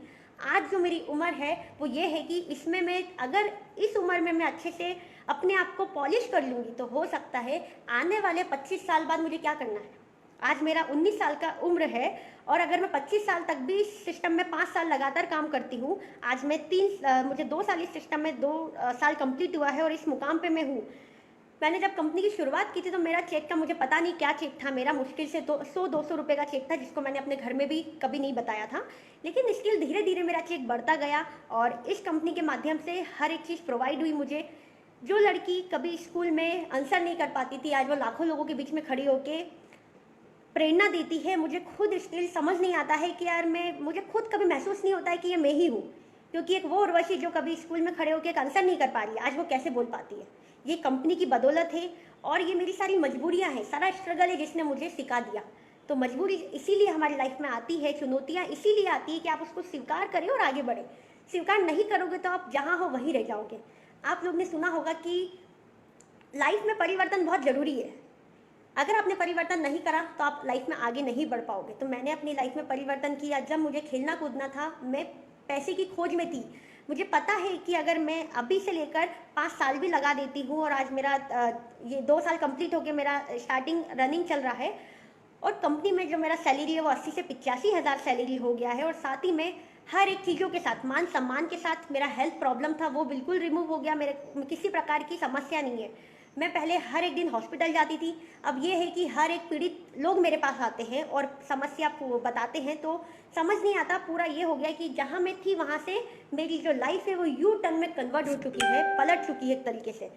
आज जो मेरी उम्र है वो ये है कि इसमें मैं, अगर इस उम्र में मैं अच्छे से अपने आप को पॉलिश कर लूँगी, तो हो सकता है आने वाले 25 साल बाद मुझे क्या करना है। आज मेरा 19 साल का उम्र है, और अगर मैं 25 साल तक भी इस सिस्टम में 5 साल लगातार काम करती हूँ, आज मैं मुझे 2 साल इस सिस्टम में 2 साल कंप्लीट हुआ है और इस मुकाम पे मैं हूँ। मैंने जब कंपनी की शुरुआत की थी तो मेरा चेक का, मुझे पता नहीं क्या चेक था, मेरा मुश्किल से 100-200 रुपये का चेक था, जिसको मैंने अपने घर में भी कभी नहीं बताया था। लेकिन स्टिल धीरे धीरे मेरा चेक बढ़ता गया, और इस कंपनी के माध्यम से हर एक चीज़ प्रोवाइड हुई मुझे। जो लड़की कभी स्कूल में आंसर नहीं कर पाती थी, आज वो लाखों लोगों के बीच में खड़ी होकर प्रेरणा देती है। मुझे खुद स्टिल समझ नहीं आता है कि यार मुझे खुद कभी महसूस नहीं होता है कि ये मैं ही हूँ, क्योंकि एक वो उर्वशी जो कभी स्कूल में खड़े होकर एक आंसर नहीं कर पा रही है, आज वो कैसे बोल पाती है। ये कंपनी की बदौलत है, और ये मेरी सारी मजबूरियाँ हैं, सारा स्ट्रगल है जिसने मुझे सिखा दिया। तो मजबूरी इसीलिए हमारी लाइफ में आती है, चुनौतियाँ इसीलिए आती है कि आप उसको स्वीकार करें और आगे बढ़ें। स्वीकार नहीं करोगे तो आप जहाँ हो वहीं रह जाओगे। आप लोग ने सुना होगा कि लाइफ में परिवर्तन बहुत ज़रूरी है। अगर आपने परिवर्तन नहीं करा तो आप लाइफ में आगे नहीं बढ़ पाओगे। तो मैंने अपनी लाइफ में परिवर्तन किया। जब मुझे खेलना कूदना था, मैं पैसे की खोज में थी। मुझे पता है कि अगर मैं अभी से लेकर 5 साल भी लगा देती हूँ, और आज मेरा ये 2 साल कंप्लीट हो गए, मेरा स्टार्टिंग रनिंग चल रहा है, और कंपनी में जो मेरा सैलरी है वो 80 से 85 हज़ार सैलरी हो गया है। और साथ ही में हर एक चीज़ों के साथ, मान सम्मान के साथ, मेरा हेल्थ प्रॉब्लम था वो बिल्कुल रिमूव हो गया। मेरे किसी प्रकार की समस्या नहीं है। मैं पहले हर एक दिन हॉस्पिटल जाती थी। अब ये है कि हर एक पीड़ित लोग मेरे पास आते हैं और समस्या बताते हैं, तो समझ नहीं आता। पूरा ये हो गया कि जहाँ मैं थी वहाँ से मेरी जो लाइफ है वो यू टर्न में कन्वर्ट हो चुकी है, पलट चुकी है एक तरीके से।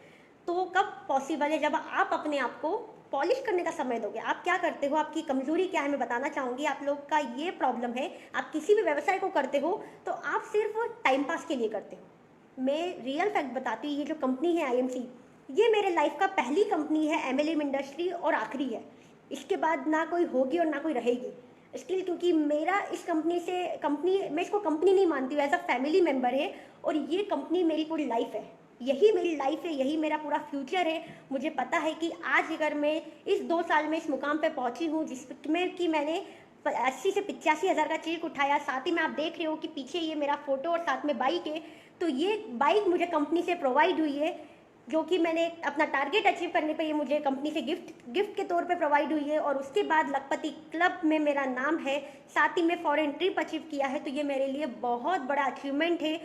तो कब पॉसिबल है? जब आप अपने आप को पॉलिश करने का समय दोगे। आप क्या करते हो, आपकी कमजोरी क्या है, मैं बताना चाहूँगी। आप लोग का ये प्रॉब्लम है, आप किसी भी व्यवसाय को करते हो तो आप सिर्फ टाइम पास के लिए करते हो। मैं रियल फैक्ट बताती हूँ, ये जो कंपनी है आईएमसी, ये मेरे लाइफ का पहली कंपनी है एमएलएम इंडस्ट्री, और आखिरी है। इसके बाद ना कोई होगी और ना कोई रहेगी। इसलिए क्योंकि मेरा इस कंपनी मैं इसको कंपनी नहीं मानती हूँ, एज अ फैमिली मेम्बर है। और ये कंपनी मेरी पूरी लाइफ है, यही मेरी लाइफ है, यही मेरा पूरा फ्यूचर है। मुझे पता है कि आज अगर मैं इस 2 साल में इस मुकाम पे पहुंची हूँ जिसमें कि मैंने 80 से 85 हज़ार का चेक उठाया। साथ ही में आप देख रहे हो कि पीछे ये मेरा फोटो और साथ में बाइक है। तो ये बाइक मुझे कंपनी से प्रोवाइड हुई है, जो कि मैंने अपना टारगेट अचीव करने पे ये मुझे कंपनी से गिफ्ट के तौर पे प्रोवाइड हुई है। और उसके बाद लखपति क्लब में मेरा नाम है, साथ ही में फॉरेन ट्रिप अचीव किया है। तो ये मेरे लिए बहुत बड़ा अचीवमेंट है।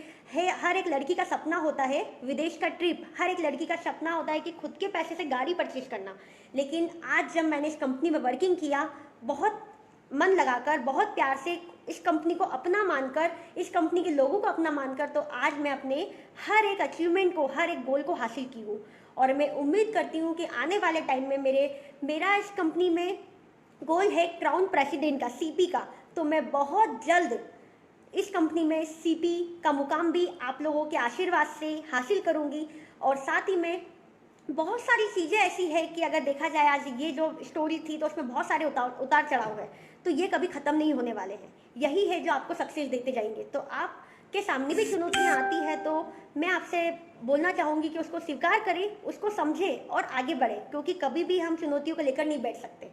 हर एक लड़की का सपना होता है विदेश का ट्रिप, हर एक लड़की का सपना होता है कि खुद के पैसे से गाड़ी परचेज करना। लेकिन आज जब मैंने इस कंपनी में वर्किंग किया, बहुत मन लगाकर, बहुत प्यार से इस कंपनी को अपना मानकर, इस कंपनी के लोगों को अपना मानकर, तो आज मैं अपने हर एक अचीवमेंट को, हर एक गोल को हासिल की हूँ। और मैं उम्मीद करती हूँ कि आने वाले टाइम में मेरा इस कंपनी में गोल है क्राउन प्रेसिडेंट का, सीपी का। तो मैं बहुत जल्द इस कंपनी में सीपी का मुकाम भी आप लोगों के आशीर्वाद से हासिल करूँगी। और साथ ही में बहुत सारी चीज़ें ऐसी है कि अगर देखा जाए, आज ये जो स्टोरी थी तो उसमें बहुत सारे उतार चढ़ाव है, तो ये कभी ख़त्म नहीं होने वाले हैं। यही है जो आपको सक्सेस देते जाएंगे। तो आपके सामने भी चुनौतियाँ आती है, तो मैं आपसे बोलना चाहूँगी कि उसको स्वीकार करें, उसको समझें और आगे बढ़ें, क्योंकि कभी भी हम चुनौतियों को लेकर नहीं बैठ सकते।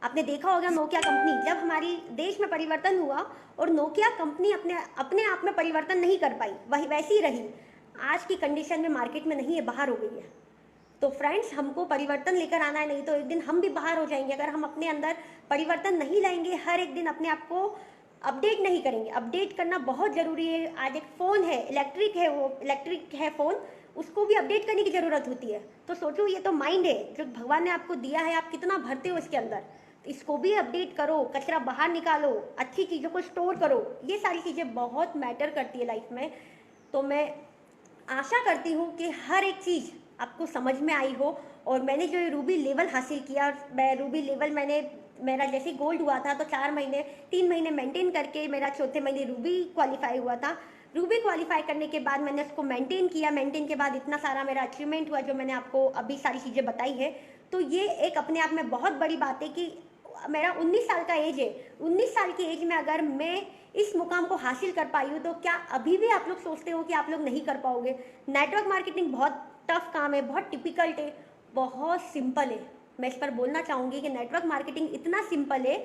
आपने देखा होगा नोकिया कंपनी, जब हमारी देश में परिवर्तन हुआ और नोकिया कंपनी अपने आप में परिवर्तन नहीं कर पाई, वही वैसी ही रही, आज की कंडीशन में मार्केट में नहीं है, बाहर हो गई है। तो फ्रेंड्स, हमको परिवर्तन लेकर आना है, नहीं तो एक दिन हम भी बाहर हो जाएंगे। अगर हम अपने अंदर परिवर्तन नहीं लाएंगे, हर एक दिन अपने आप को अपडेट नहीं करेंगे। अपडेट करना बहुत ज़रूरी है। आज एक फ़ोन है, इलेक्ट्रिक है फ़ोन, उसको भी अपडेट करने की ज़रूरत होती है। तो सोचो, ये तो माइंड है जो भगवान ने आपको दिया है, आप कितना भरते हो इसके अंदर। तो इसको भी अपडेट करो, कचरा बाहर निकालो, अच्छी चीज़ों को स्टोर करो। ये सारी चीज़ें बहुत मैटर करती है लाइफ में। तो मैं आशा करती हूँ कि हर एक चीज़ आपको समझ में आई हो। और मैंने जो रूबी लेवल हासिल किया, मैं रूबी लेवल मेरा जैसे गोल्ड हुआ था तो 3 महीने मेंटेन करके मेरा चौथे महीने रूबी क्वालिफाई हुआ था। रूबी क्वालिफाई करने के बाद मैंने उसको मेंटेन किया। मेंटेन के बाद इतना सारा मेरा अचीवमेंट हुआ जो मैंने आपको अभी सारी चीज़ें बताई है। तो ये एक अपने आप में बहुत बड़ी बात है कि मेरा 19 साल का एज है। 19 साल की एज में अगर मैं इस मुकाम को हासिल कर पाई हूँ, तो क्या अभी भी आप लोग सोचते हो कि आप लोग नहीं कर पाओगे? नेटवर्क मार्केटिंग बहुत टफ काम है, बहुत टिपिकल्ट है, बहुत सिंपल है। मैं इस पर बोलना चाहूँगी कि नेटवर्क मार्केटिंग इतना सिंपल है,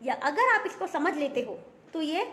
या अगर आप इसको समझ लेते हो तो ये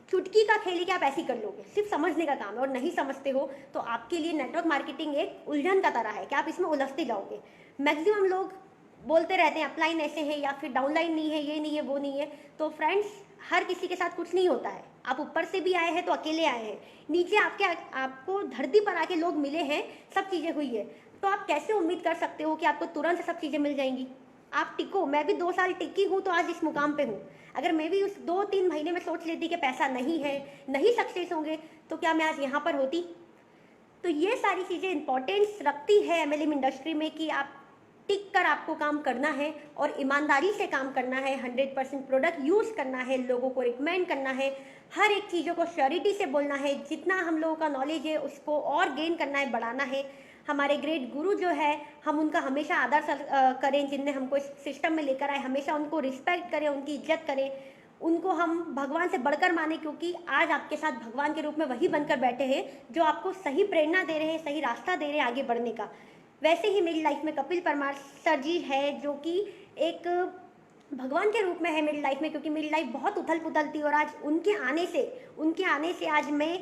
चुटकी का खेल है कि आप ऐसे ही कर लोगे। सिर्फ समझने का काम है, और नहीं समझते हो तो आपके लिए नेटवर्क मार्केटिंग एक उलझन का तरह है कि आप इसमें उलझते जाओगे। मैक्सिमम लोग बोलते रहते हैं अपलाइन ऐसे है, या फिर डाउनलाइन नहीं है, ये नहीं है, वो नहीं है। तो फ्रेंड्स, हर किसी के साथ कुछ नहीं होता है। आप ऊपर से भी आए हैं तो अकेले आए हैं, नीचे आपको धरती पर आके लोग मिले हैं, सब चीज़ें हुई है। तो आप कैसे उम्मीद कर सकते हो कि आपको तुरंत सब चीज़ें मिल जाएंगी? आप टिको। मैं भी 2 साल टिकी हूँ तो आज इस मुकाम पे हूँ। अगर मैं भी उस 2-3 महीने में सोच लेती कि पैसा नहीं है, नहीं सक्सेस होंगे, तो क्या मैं आज यहाँ पर होती? तो ये सारी चीज़ें इंपॉर्टेंस रखती है एमएलएम इंडस्ट्री में कि आप टिक कर आपको काम करना है और ईमानदारी से काम करना है, 100% प्रोडक्ट यूज़ करना है, लोगों को रिकमेंड करना है, हर एक चीज़ों को श्योरिटी से बोलना है, जितना हम लोगों का नॉलेज है उसको और गेन करना है, बढ़ाना है। हमारे ग्रेट गुरु जो है, हम उनका हमेशा आदर करें, जिनने हमको इस सिस्टम में लेकर आए, हमेशा उनको रिस्पेक्ट करें, उनकी इज्जत करें, उनको हम भगवान से बढ़कर माने, क्योंकि आज आपके साथ भगवान के रूप में वही बनकर बैठे हैं जो आपको सही प्रेरणा दे रहे हैं, सही रास्ता दे रहे हैं आगे बढ़ने का। वैसे ही मेरी लाइफ में कपिल परमार सर जी है, जो कि एक भगवान के रूप में है मेरी लाइफ में, क्योंकि मेरी लाइफ बहुत उथल पुथल थी और आज उनके आने से आज मैं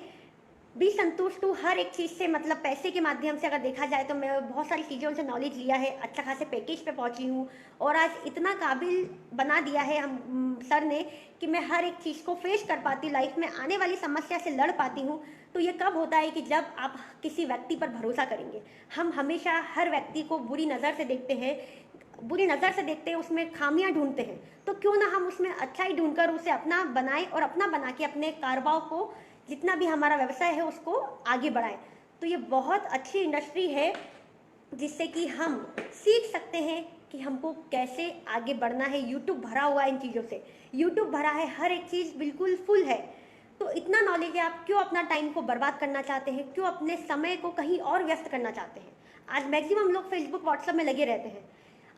भी संतुष्ट हूँ हर एक चीज़ से। मतलब पैसे के माध्यम से अगर देखा जाए तो मैं बहुत सारी चीज़ों से नॉलेज लिया है, अच्छा खासे पैकेज पे पहुँची हूँ और आज इतना काबिल बना दिया है हम सर ने कि मैं हर एक चीज़ को फेस कर पाती हूँ, लाइफ में आने वाली समस्या से लड़ पाती हूँ। तो ये कब होता है कि जब आप किसी व्यक्ति पर भरोसा करेंगे। हम हमेशा हर व्यक्ति को बुरी नज़र से देखते हैं, उसमें खामियां ढूंढते हैं, तो क्यों ना हम उसमें अच्छाई ढूंढकर उसे अपना बनाएं और अपना बना के अपने कारोबार को, जितना भी हमारा व्यवसाय है, उसको आगे बढ़ाएं। तो ये बहुत अच्छी इंडस्ट्री है जिससे कि हम सीख सकते हैं कि हमको कैसे आगे बढ़ना है। यूट्यूब भरा हुआ है इन चीज़ों से, यूट्यूब भरा है, हर एक चीज़ बिल्कुल फुल है। तो इतना नॉलेज है, आप क्यों अपना टाइम को बर्बाद करना चाहते हैं, क्यों अपने समय को कहीं और व्यस्त करना चाहते हैं। आज मैक्सिमम लोग फेसबुक व्हाट्सएप में लगे रहते हैं।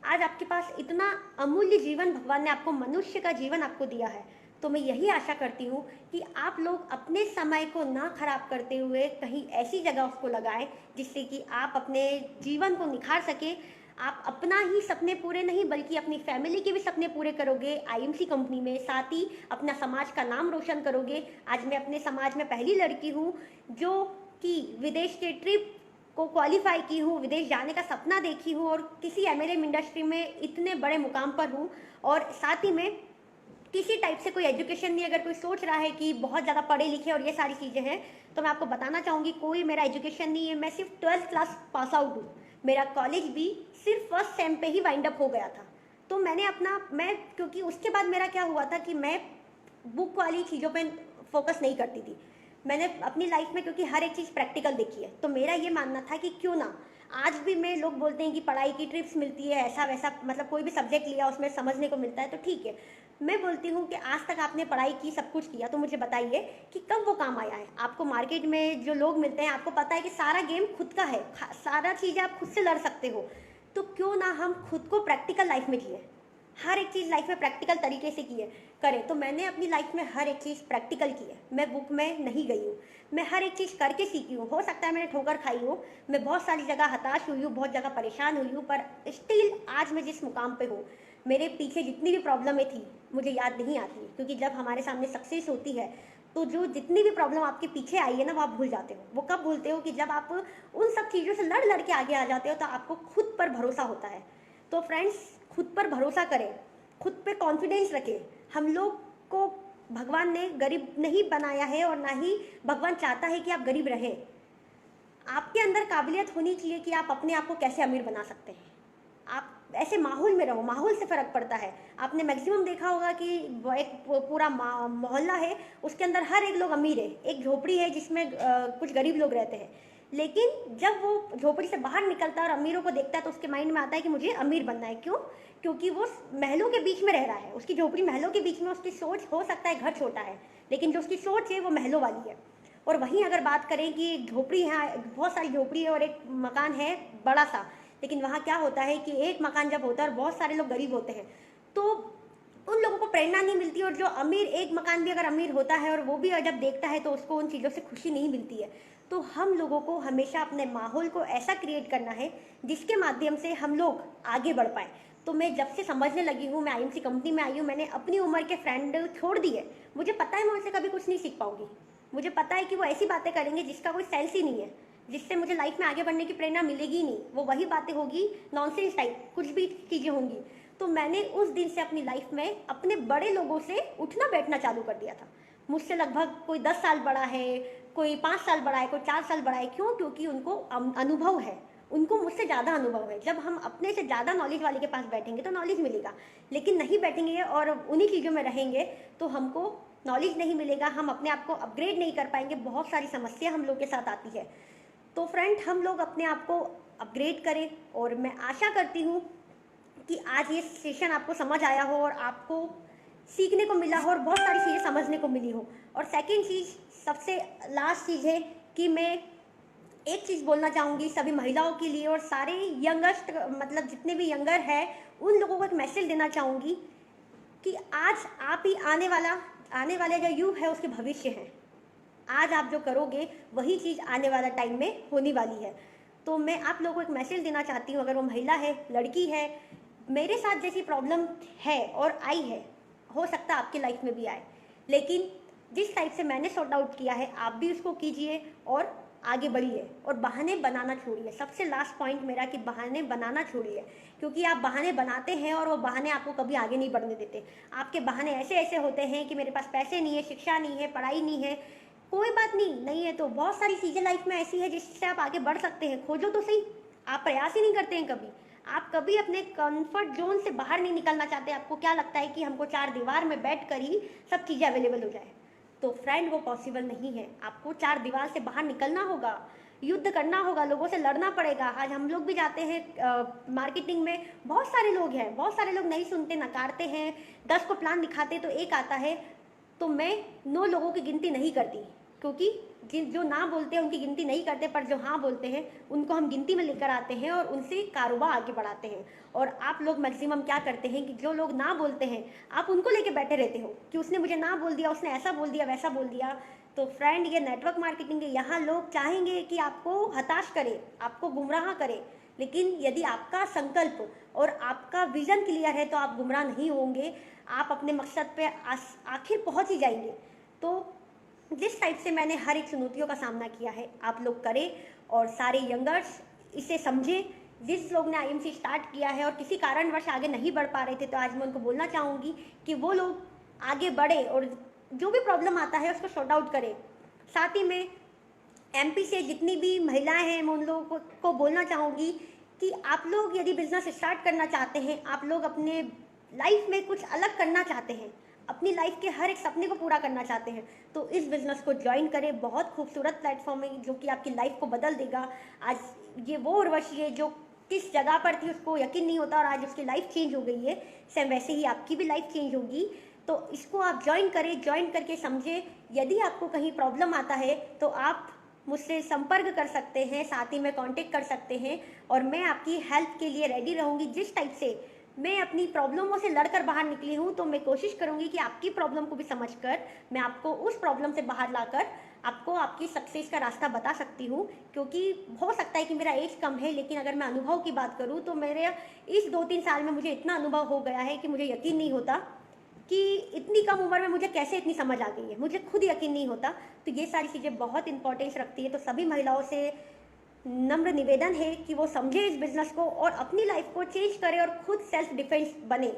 आज आपके पास इतना अमूल्य जीवन भगवान ने आपको, मनुष्य का जीवन आपको दिया है, तो मैं यही आशा करती हूँ कि आप लोग अपने समय को ना खराब करते हुए कहीं ऐसी जगह उसको लगाएं जिससे कि आप अपने जीवन को निखार सके। आप अपना ही सपने पूरे नहीं बल्कि अपनी फैमिली के भी सपने पूरे करोगे आईएमसी कंपनी में, साथ ही अपना समाज का नाम रोशन करोगे। आज मैं अपने समाज में पहली लड़की हूँ जो कि विदेश के ट्रिप को क्वालिफाई की हूँ, विदेश जाने का सपना देखी हूँ और किसी एमएलएम इंडस्ट्री में इतने बड़े मुकाम पर हूँ। और साथ ही में किसी टाइप से कोई एजुकेशन नहीं, अगर कोई सोच रहा है कि बहुत ज़्यादा पढ़े लिखे और ये सारी चीज़ें हैं, तो मैं आपको बताना चाहूँगी कोई मेरा एजुकेशन नहीं है। मैं सिर्फ 12th क्लास पास आउट हूँ। मेरा कॉलेज भी सिर्फ फर्स्ट सेम पे ही वाइंड अप हो गया था। तो मैं क्योंकि उसके बाद मेरा क्या हुआ था कि मैं बुक वाली चीज़ों पर फोकस नहीं करती थी। मैंने अपनी लाइफ में क्योंकि हर एक चीज़ प्रैक्टिकल देखी है, तो मेरा ये मानना था कि क्यों ना, आज भी मैं, लोग बोलते हैं कि पढ़ाई की ट्रिप्स मिलती है, ऐसा वैसा, मतलब कोई भी सब्जेक्ट लिया उसमें समझने को मिलता है, तो ठीक है। मैं बोलती हूँ कि आज तक आपने पढ़ाई की, सब कुछ किया, तो मुझे बताइए कि कब वो काम आया है। आपको मार्केट में जो लोग मिलते हैं, आपको पता है कि सारा गेम खुद का है, सारा चीज़ आप खुद से लड़ सकते हो, तो क्यों ना हम खुद को प्रैक्टिकल लाइफ में जिए, हर एक चीज़ लाइफ में प्रैक्टिकल तरीके से करें। तो मैंने अपनी लाइफ में हर एक चीज़ प्रैक्टिकल की है। मैं बुक में नहीं गई हूँ, मैं हर एक चीज़ करके सीखी हूँ। हो सकता है मैंने ठोकर खाई हो, मैं बहुत सारी जगह हताश हुई हूँ, बहुत जगह परेशान हुई हूँ, पर स्टिल आज मैं जिस मुकाम पे हूँ, मेरे पीछे जितनी भी प्रॉब्लमें थी मुझे याद नहीं आती, क्योंकि जब हमारे सामने सक्सेस होती है तो जो जितनी भी प्रॉब्लम आपके पीछे आई है ना, वो आप भूल जाते हो। वो कब भूलते हो कि जब आप उन सब चीज़ों से लड़ के आगे आ जाते हो, तो आपको खुद पर भरोसा होता है। तो फ्रेंड्स, खुद पर भरोसा करें, खुद पे कॉन्फिडेंस रखें। हम लोग को भगवान ने गरीब नहीं बनाया है और ना ही भगवान चाहता है कि आप गरीब रहें। आपके अंदर काबिलियत होनी चाहिए कि आप अपने आप को कैसे अमीर बना सकते हैं। आप ऐसे माहौल में रहो, माहौल से फ़र्क पड़ता है। आपने मैक्सिमम देखा होगा कि एक पूरा मोहल्ला है, उसके अंदर हर एक लोग अमीर है, एक झोपड़ी है जिसमें कुछ गरीब लोग रहते हैं, लेकिन जब वो झोपड़ी से बाहर निकलता है और अमीरों को देखता है तो उसके माइंड में आता है कि मुझे अमीर बनना है। क्यों? क्योंकि वो महलों के बीच में रह रहा है, उसकी झोपड़ी महलों के बीच में, उसकी सोच, हो सकता है घर छोटा है, लेकिन जो उसकी सोच है वो महलों वाली है। और वहीं अगर बात करें कि झोपड़ी है, बहुत सारी झोपड़ी है और एक मकान है बड़ा सा, लेकिन वहाँ क्या होता है कि एक मकान जब होता है और बहुत सारे लोग गरीब होते हैं, तो उन लोगों को प्रेरणा नहीं मिलती। और जो अमीर, एक मकान भी अगर अमीर होता है और वो भी जब देखता है तो उसको उन चीज़ों से खुशी नहीं मिलती है। तो हम लोगों को हमेशा अपने माहौल को ऐसा क्रिएट करना है जिसके माध्यम से हम लोग आगे बढ़ पाएँ। तो मैं जब से समझने लगी हूँ, मैं आईएमसी कंपनी में आई हूँ, मैंने अपनी उम्र के फ्रेंड छोड़ दिए। मुझे पता है मैं उनसे कभी कुछ नहीं सीख पाऊंगी। मुझे पता है कि वो ऐसी बातें करेंगे जिसका कोई सेंस ही नहीं है, जिससे मुझे लाइफ में आगे बढ़ने की प्रेरणा मिलेगी ही नहीं। वो वही बातें होगी, नॉनसेंस टाइप कुछ भी चीज़ें होंगी। तो मैंने उस दिन से अपनी लाइफ में अपने बड़े लोगों से उठना बैठना चालू कर दिया था। मुझसे लगभग कोई 10 साल बड़ा है, कोई 5 साल बड़ा है, कोई 4 साल बड़ा है। क्यों? क्योंकि उनको अनुभव है, उनको मुझसे ज़्यादा अनुभव है। जब हम अपने से ज़्यादा नॉलेज वाले के पास बैठेंगे तो नॉलेज मिलेगा, लेकिन नहीं बैठेंगे और उन्हीं चीज़ों में रहेंगे तो हमको नॉलेज नहीं मिलेगा, हम अपने आप को अपग्रेड नहीं कर पाएंगे। बहुत सारी समस्या हम लोग के साथ आती है। तो फ्रेंड, हम लोग अपने आप को अपग्रेड करें और मैं आशा करती हूँ कि आज ये सेशन आपको समझ आया हो और आपको सीखने को मिला हो और बहुत सारी चीज़ें समझने को मिली हो। और सेकंड चीज़, सबसे लास्ट चीज़ है कि मैं एक चीज़ बोलना चाहूँगी सभी महिलाओं के लिए और सारे यंगस्ट, मतलब जितने भी यंगर है उन लोगों को एक मैसेज देना चाहूँगी कि आज आप ही आने वाले जो युग है उसके भविष्य हैं। आज आप जो करोगे वही चीज़ आने वाला टाइम में होने वाली है। तो मैं आप लोगों को एक मैसेज देना चाहती हूँ, अगर वो महिला है, लड़की है, मेरे साथ जैसी प्रॉब्लम है और आई है, हो सकता है आपकी लाइफ में भी आए, लेकिन जिस टाइप से मैंने सॉर्ट आउट किया है आप भी उसको कीजिए और आगे बढ़िए और बहाने बनाना छोड़िए। सबसे लास्ट पॉइंट मेरा कि बहाने बनाना छोड़िए, क्योंकि आप बहाने बनाते हैं और वो बहाने आपको कभी आगे नहीं बढ़ने देते। आपके बहाने ऐसे ऐसे होते हैं कि मेरे पास पैसे नहीं है, शिक्षा नहीं है, पढ़ाई नहीं है, कोई बात नहीं है तो बहुत सारी चीज़ें लाइफ में ऐसी है जिससे आप आगे बढ़ सकते हैं। खोजो तो सही, आप प्रयास ही नहीं करते हैं कभी। आप कभी अपने कंफर्ट जोन से बाहर नहीं निकलना चाहते। आपको क्या लगता है कि हमको चार दीवार में बैठ कर ही सब चीज़ें अवेलेबल हो जाए, तो फ्रेंड वो पॉसिबल नहीं है। आपको चार दीवार से बाहर निकलना होगा, युद्ध करना होगा, लोगों से लड़ना पड़ेगा। आज हम लोग भी जाते हैं मार्केटिंग में, बहुत सारे लोग हैं, बहुत सारे लोग नहीं सुनते, नकारते हैं, 10 को प्लान दिखाते तो एक आता है। तो मैं 9 लोगों की गिनती नहीं करती, क्योंकि जो ना बोलते हैं उनकी गिनती नहीं करते, पर जो हाँ बोलते हैं उनको हम गिनती में लेकर आते हैं और उनसे कारोबार आगे बढ़ाते हैं। और आप लोग मैक्सिमम क्या करते हैं कि जो लोग ना बोलते हैं आप उनको लेके बैठे रहते हो कि उसने मुझे ना बोल दिया, उसने ऐसा बोल दिया, वैसा बोल दिया। तो फ्रेंड, ये नेटवर्क मार्केटिंग है, यहाँ लोग चाहेंगे कि आपको हताश करे, आपको गुमराह करे, लेकिन यदि आपका संकल्प और आपका विजन क्लियर है तो आप गुमराह नहीं होंगे, आप अपने मकसद पे आखिर पहुंच ही जाएंगे। तो जिस टाइप से मैंने हर एक चुनौतियों का सामना किया है आप लोग करें और सारे यंगर्स इसे समझें। जिस लोग ने आईएमसी स्टार्ट किया है और किसी कारणवश आगे नहीं बढ़ पा रहे थे, तो आज मैं उनको बोलना चाहूँगी कि वो लोग आगे बढ़े और जो भी प्रॉब्लम आता है उसको सॉर्ट आउट करें। साथ ही में एमपी से जितनी भी महिलाएं हैं मैं उन लोगों को बोलना चाहूँगी कि आप लोग यदि बिजनेस स्टार्ट करना चाहते हैं, आप लोग अपने लाइफ में कुछ अलग करना चाहते हैं, अपनी लाइफ के हर एक सपने को पूरा करना चाहते हैं, तो इस बिज़नेस को ज्वाइन करें। बहुत खूबसूरत प्लेटफॉर्म है जो कि आपकी लाइफ को बदल देगा। आज ये वो उर्वशी है जो किस जगह पर थी उसको यकीन नहीं होता और आज उसकी लाइफ चेंज हो गई है, सेम वैसे ही आपकी भी लाइफ चेंज होगी। तो इसको आप ज्वाइन करें, ज्वाइन करके समझें। यदि आपको कहीं प्रॉब्लम आता है तो आप मुझसे संपर्क कर सकते हैं, साथ ही में कांटेक्ट कर सकते हैं और मैं आपकी हेल्प के लिए रेडी रहूँगी। जिस टाइप से मैं अपनी प्रॉब्लमों से लड़कर बाहर निकली हूँ, तो मैं कोशिश करूँगी कि आपकी प्रॉब्लम को भी समझकर मैं आपको उस प्रॉब्लम से बाहर लाकर आपको आपकी सक्सेस का रास्ता बता सकती हूँ। क्योंकि हो सकता है कि मेरा एज कम है, लेकिन अगर मैं अनुभव की बात करूँ तो मेरे इस 2-3 साल में मुझे इतना अनुभव हो गया है कि मुझे यकीन नहीं होता कि इतनी कम उम्र में मुझे कैसे इतनी समझ आ गई है, मुझे खुद यकीन नहीं होता। तो ये सारी चीज़ें बहुत इंपॉर्टेंस रखती है। तो सभी महिलाओं से नम्र निवेदन है कि वो समझे इस बिज़नेस को और अपनी लाइफ को चेंज करें और खुद सेल्फ डिफेंस बने,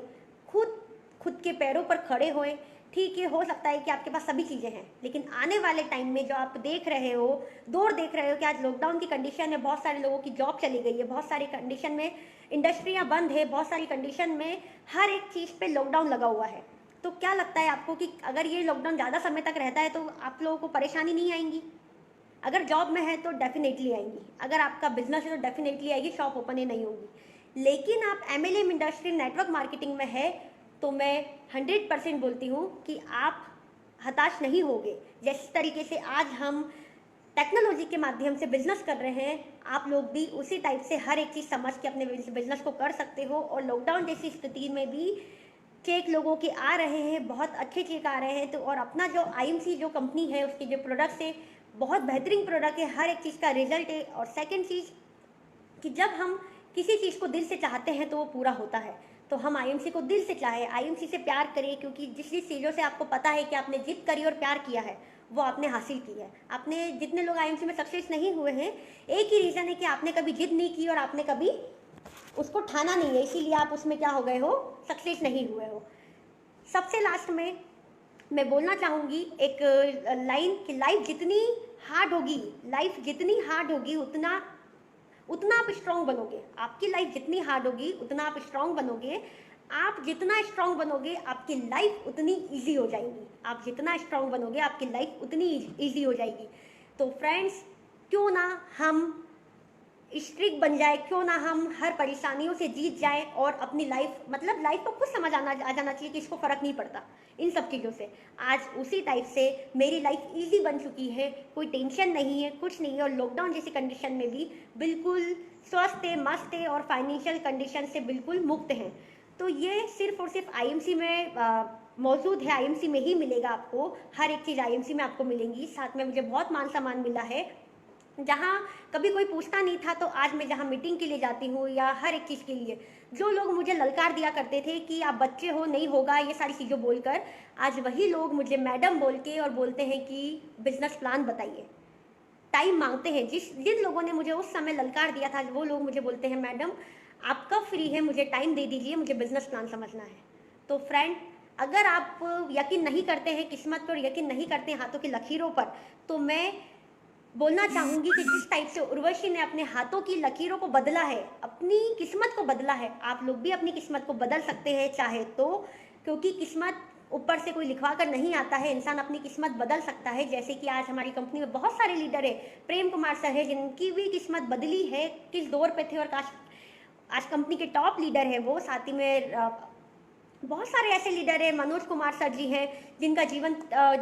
खुद के पैरों पर खड़े होएं। ठीक है, हो सकता है कि आपके पास सभी चीज़ें हैं, लेकिन आने वाले टाइम में जो आप देख रहे हो, दौर देख रहे हो कि आज लॉकडाउन की कंडीशन है, बहुत सारे लोगों की जॉब चली गई है, बहुत सारी कंडीशन में इंडस्ट्रियाँ बंद है, बहुत सारी कंडीशन में हर एक चीज़ पे लॉकडाउन लगा हुआ है। तो क्या लगता है आपको कि अगर ये लॉकडाउन ज़्यादा समय तक रहता है तो आप लोगों को परेशानी नहीं आएंगी? अगर जॉब में है तो डेफिनेटली आएंगी, अगर आपका बिजनेस है तो डेफिनेटली आएगी, शॉप ओपन ही नहीं होगी। लेकिन आप एमएलएम इंडस्ट्री नेटवर्क मार्केटिंग में है तो मैं 100% बोलती हूँ कि आप हताश नहीं होगे। जिस तरीके से आज हम टेक्नोलॉजी के माध्यम से बिजनेस कर रहे हैं, आप लोग भी उसी टाइप से हर एक चीज़ समझ के अपने बिजनेस को कर सकते हो। और लॉकडाउन जैसी स्थिति में भी चेक लोगों के आ रहे हैं, बहुत अच्छे चेक आ रहे हैं। तो और अपना जो आईएमसी जो कंपनी है उसके जो प्रोडक्ट्स है बहुत बेहतरीन प्रोडक्ट है, हर एक चीज़ का रिजल्ट है। और सेकंड चीज़ कि जब हम किसी चीज़ को दिल से चाहते हैं तो वो पूरा होता है। तो हम आईएमसी को दिल से चाहे, आईएमसी से प्यार करिए, क्योंकि जिस जिस चीज़ों से आपको पता है कि आपने जिद करी और प्यार किया है वो आपने हासिल की है। आपने जितने लोग आईएमसी में सक्सेस नहीं हुए हैं, एक ही रीज़न है कि आपने कभी जिद नहीं की और आपने कभी उसको ठाना नहीं है, इसीलिए आप उसमें क्या हो गए हो, सक्सेस नहीं हुए हो। सबसे लास्ट में मैं बोलना चाहूँगी एक लाइन कि लाइफ जितनी हार्ड होगी, लाइफ जितनी हार्ड होगी उतना उतना आप स्ट्रांग बनोगे। आपकी लाइफ जितनी हार्ड होगी उतना आप स्ट्रांग बनोगे। आप जितना स्ट्रांग बनोगे आपकी लाइफ उतनी इजी हो जाएगी। आप जितना स्ट्रांग बनोगे आपकी लाइफ उतनी इजी हो जाएगी। तो फ्रेंड्स, क्यों ना हम स्ट्रिक्ट बन जाए, क्यों ना हम हर परेशानियों से जीत जाए और अपनी लाइफ, मतलब लाइफ को खुद समझ आ जाना चाहिए कि इसको फ़र्क नहीं पड़ता इन सब चीज़ों से। आज उसी टाइप से मेरी लाइफ इजी बन चुकी है, कोई टेंशन नहीं है, कुछ नहीं है, और लॉकडाउन जैसी कंडीशन में भी बिल्कुल स्वस्थ है, मस्त है और फाइनेंशियल कंडीशन से बिल्कुल मुक्त हैं। तो ये सिर्फ और सिर्फ आईएमसी में मौजूद है, आईएमसी में ही मिलेगा आपको, हर एक चीज़ आईएमसी में आपको मिलेंगी। साथ में मुझे बहुत मान सम्मान मिला है, जहाँ कभी कोई पूछता नहीं था, तो आज मैं जहाँ मीटिंग के लिए जाती हूँ या हर एक चीज़ के लिए, जो लोग मुझे ललकार दिया करते थे कि आप बच्चे हो, नहीं होगा, ये सारी चीज़ें बोलकर, आज वही लोग मुझे मैडम बोल के और बोलते हैं कि बिजनेस प्लान बताइए, टाइम मांगते हैं। जिन लोगों ने मुझे उस समय ललकार दिया था, वो लोग मुझे बोलते हैं मैडम आप कब फ्री है, मुझे टाइम दे दीजिए, मुझे बिजनेस प्लान समझना है। तो फ्रेंड, अगर आप यकीन नहीं करते हैं किस्मत पर, यकीन नहीं करते हैं हाथों की लकीरों पर, तो मैं बोलना चाहूँगी कि जिस टाइप से उर्वशी ने अपने हाथों की लकीरों को बदला है, अपनी किस्मत को बदला है, आप लोग भी अपनी किस्मत को बदल सकते हैं चाहे तो, क्योंकि किस्मत ऊपर से कोई लिखवा कर नहीं आता है, इंसान अपनी किस्मत बदल सकता है। जैसे कि आज हमारी कंपनी में बहुत सारे लीडर है, प्रेम कुमार सर है, जिनकी भी किस्मत बदली है, किस दौर पे थे और आज कंपनी के टॉप लीडर है वो। साथ ही में बहुत सारे ऐसे लीडर हैं, मनोज कुमार सर जी हैं, जिनका जीवन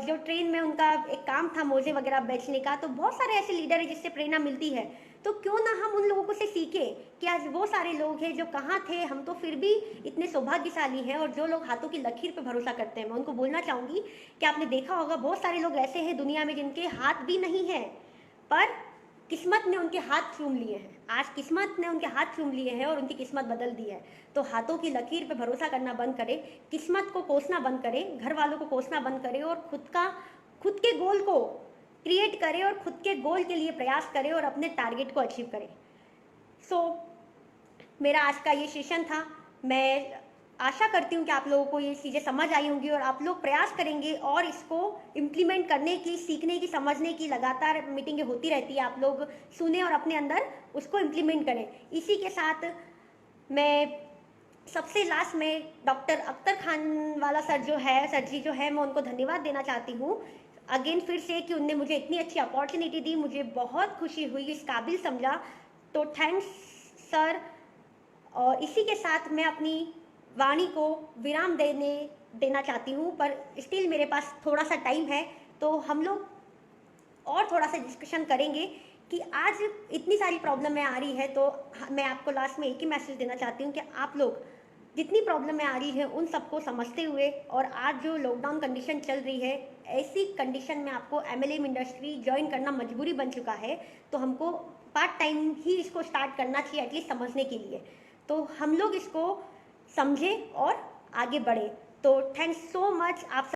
जो ट्रेन में उनका एक काम था मोजे वगैरह बेचने का। तो बहुत सारे ऐसे लीडर हैं जिससे प्रेरणा मिलती है, तो क्यों ना हम उन लोगों से सीखें कि आज वो सारे लोग हैं जो कहाँ थे, हम तो फिर भी इतने सौभाग्यशाली हैं। और जो लोग हाथों की लकीर पे भरोसा करते हैं, मैं उनको बोलना चाहूँगी कि आपने देखा होगा बहुत सारे लोग ऐसे हैं दुनिया में जिनके हाथ भी नहीं हैं, पर किस्मत ने उनके हाथ चूम लिए हैं। आज किस्मत ने उनके हाथ चूम लिए हैं और उनकी किस्मत बदल दी है। तो हाथों की लकीर पे भरोसा करना बंद करें, किस्मत को कोसना बंद करें, घर वालों को कोसना बंद करें और खुद के गोल को क्रिएट करें और खुद के गोल के लिए प्रयास करें और अपने टारगेट को अचीव करें। मेरा आज का ये सेशन था। मैं आशा करती हूँ कि आप लोगों को ये चीज़ें समझ आई होंगी और आप लोग प्रयास करेंगे और इसको इम्प्लीमेंट करने की, सीखने की, समझने की। लगातार मीटिंगें होती रहती है, आप लोग सुने और अपने अंदर उसको इम्प्लीमेंट करें। इसी के साथ मैं सबसे लास्ट में डॉक्टर अख्तर खान वाला सर जी जो है, मैं उनको धन्यवाद देना चाहती हूँ अगेन फिर से कि उनने मुझे इतनी अच्छी अपॉर्चुनिटी दी, मुझे बहुत खुशी हुई, इस काबिल समझा। तो थैंक्स सर। और इसी के साथ मैं अपनी वाणी को विराम देना चाहती हूँ, पर स्टिल मेरे पास थोड़ा सा टाइम है, तो हम लोग और थोड़ा सा डिस्कशन करेंगे कि आज इतनी सारी प्रॉब्लमें आ रही है। तो मैं आपको लास्ट में एक ही मैसेज देना चाहती हूँ कि आप लोग जितनी प्रॉब्लमें आ रही है उन सबको समझते हुए, और आज जो लॉकडाउन कंडीशन चल रही है, ऐसी कंडीशन में आपको MLM इंडस्ट्री ज्वाइन करना मजबूरी बन चुका है, तो हमको पार्ट टाइम ही इसको स्टार्ट करना चाहिए एटलीस्ट समझने के लिए। तो हम लोग इसको समझें और आगे बढ़े। तो थैंक्स सो मच आप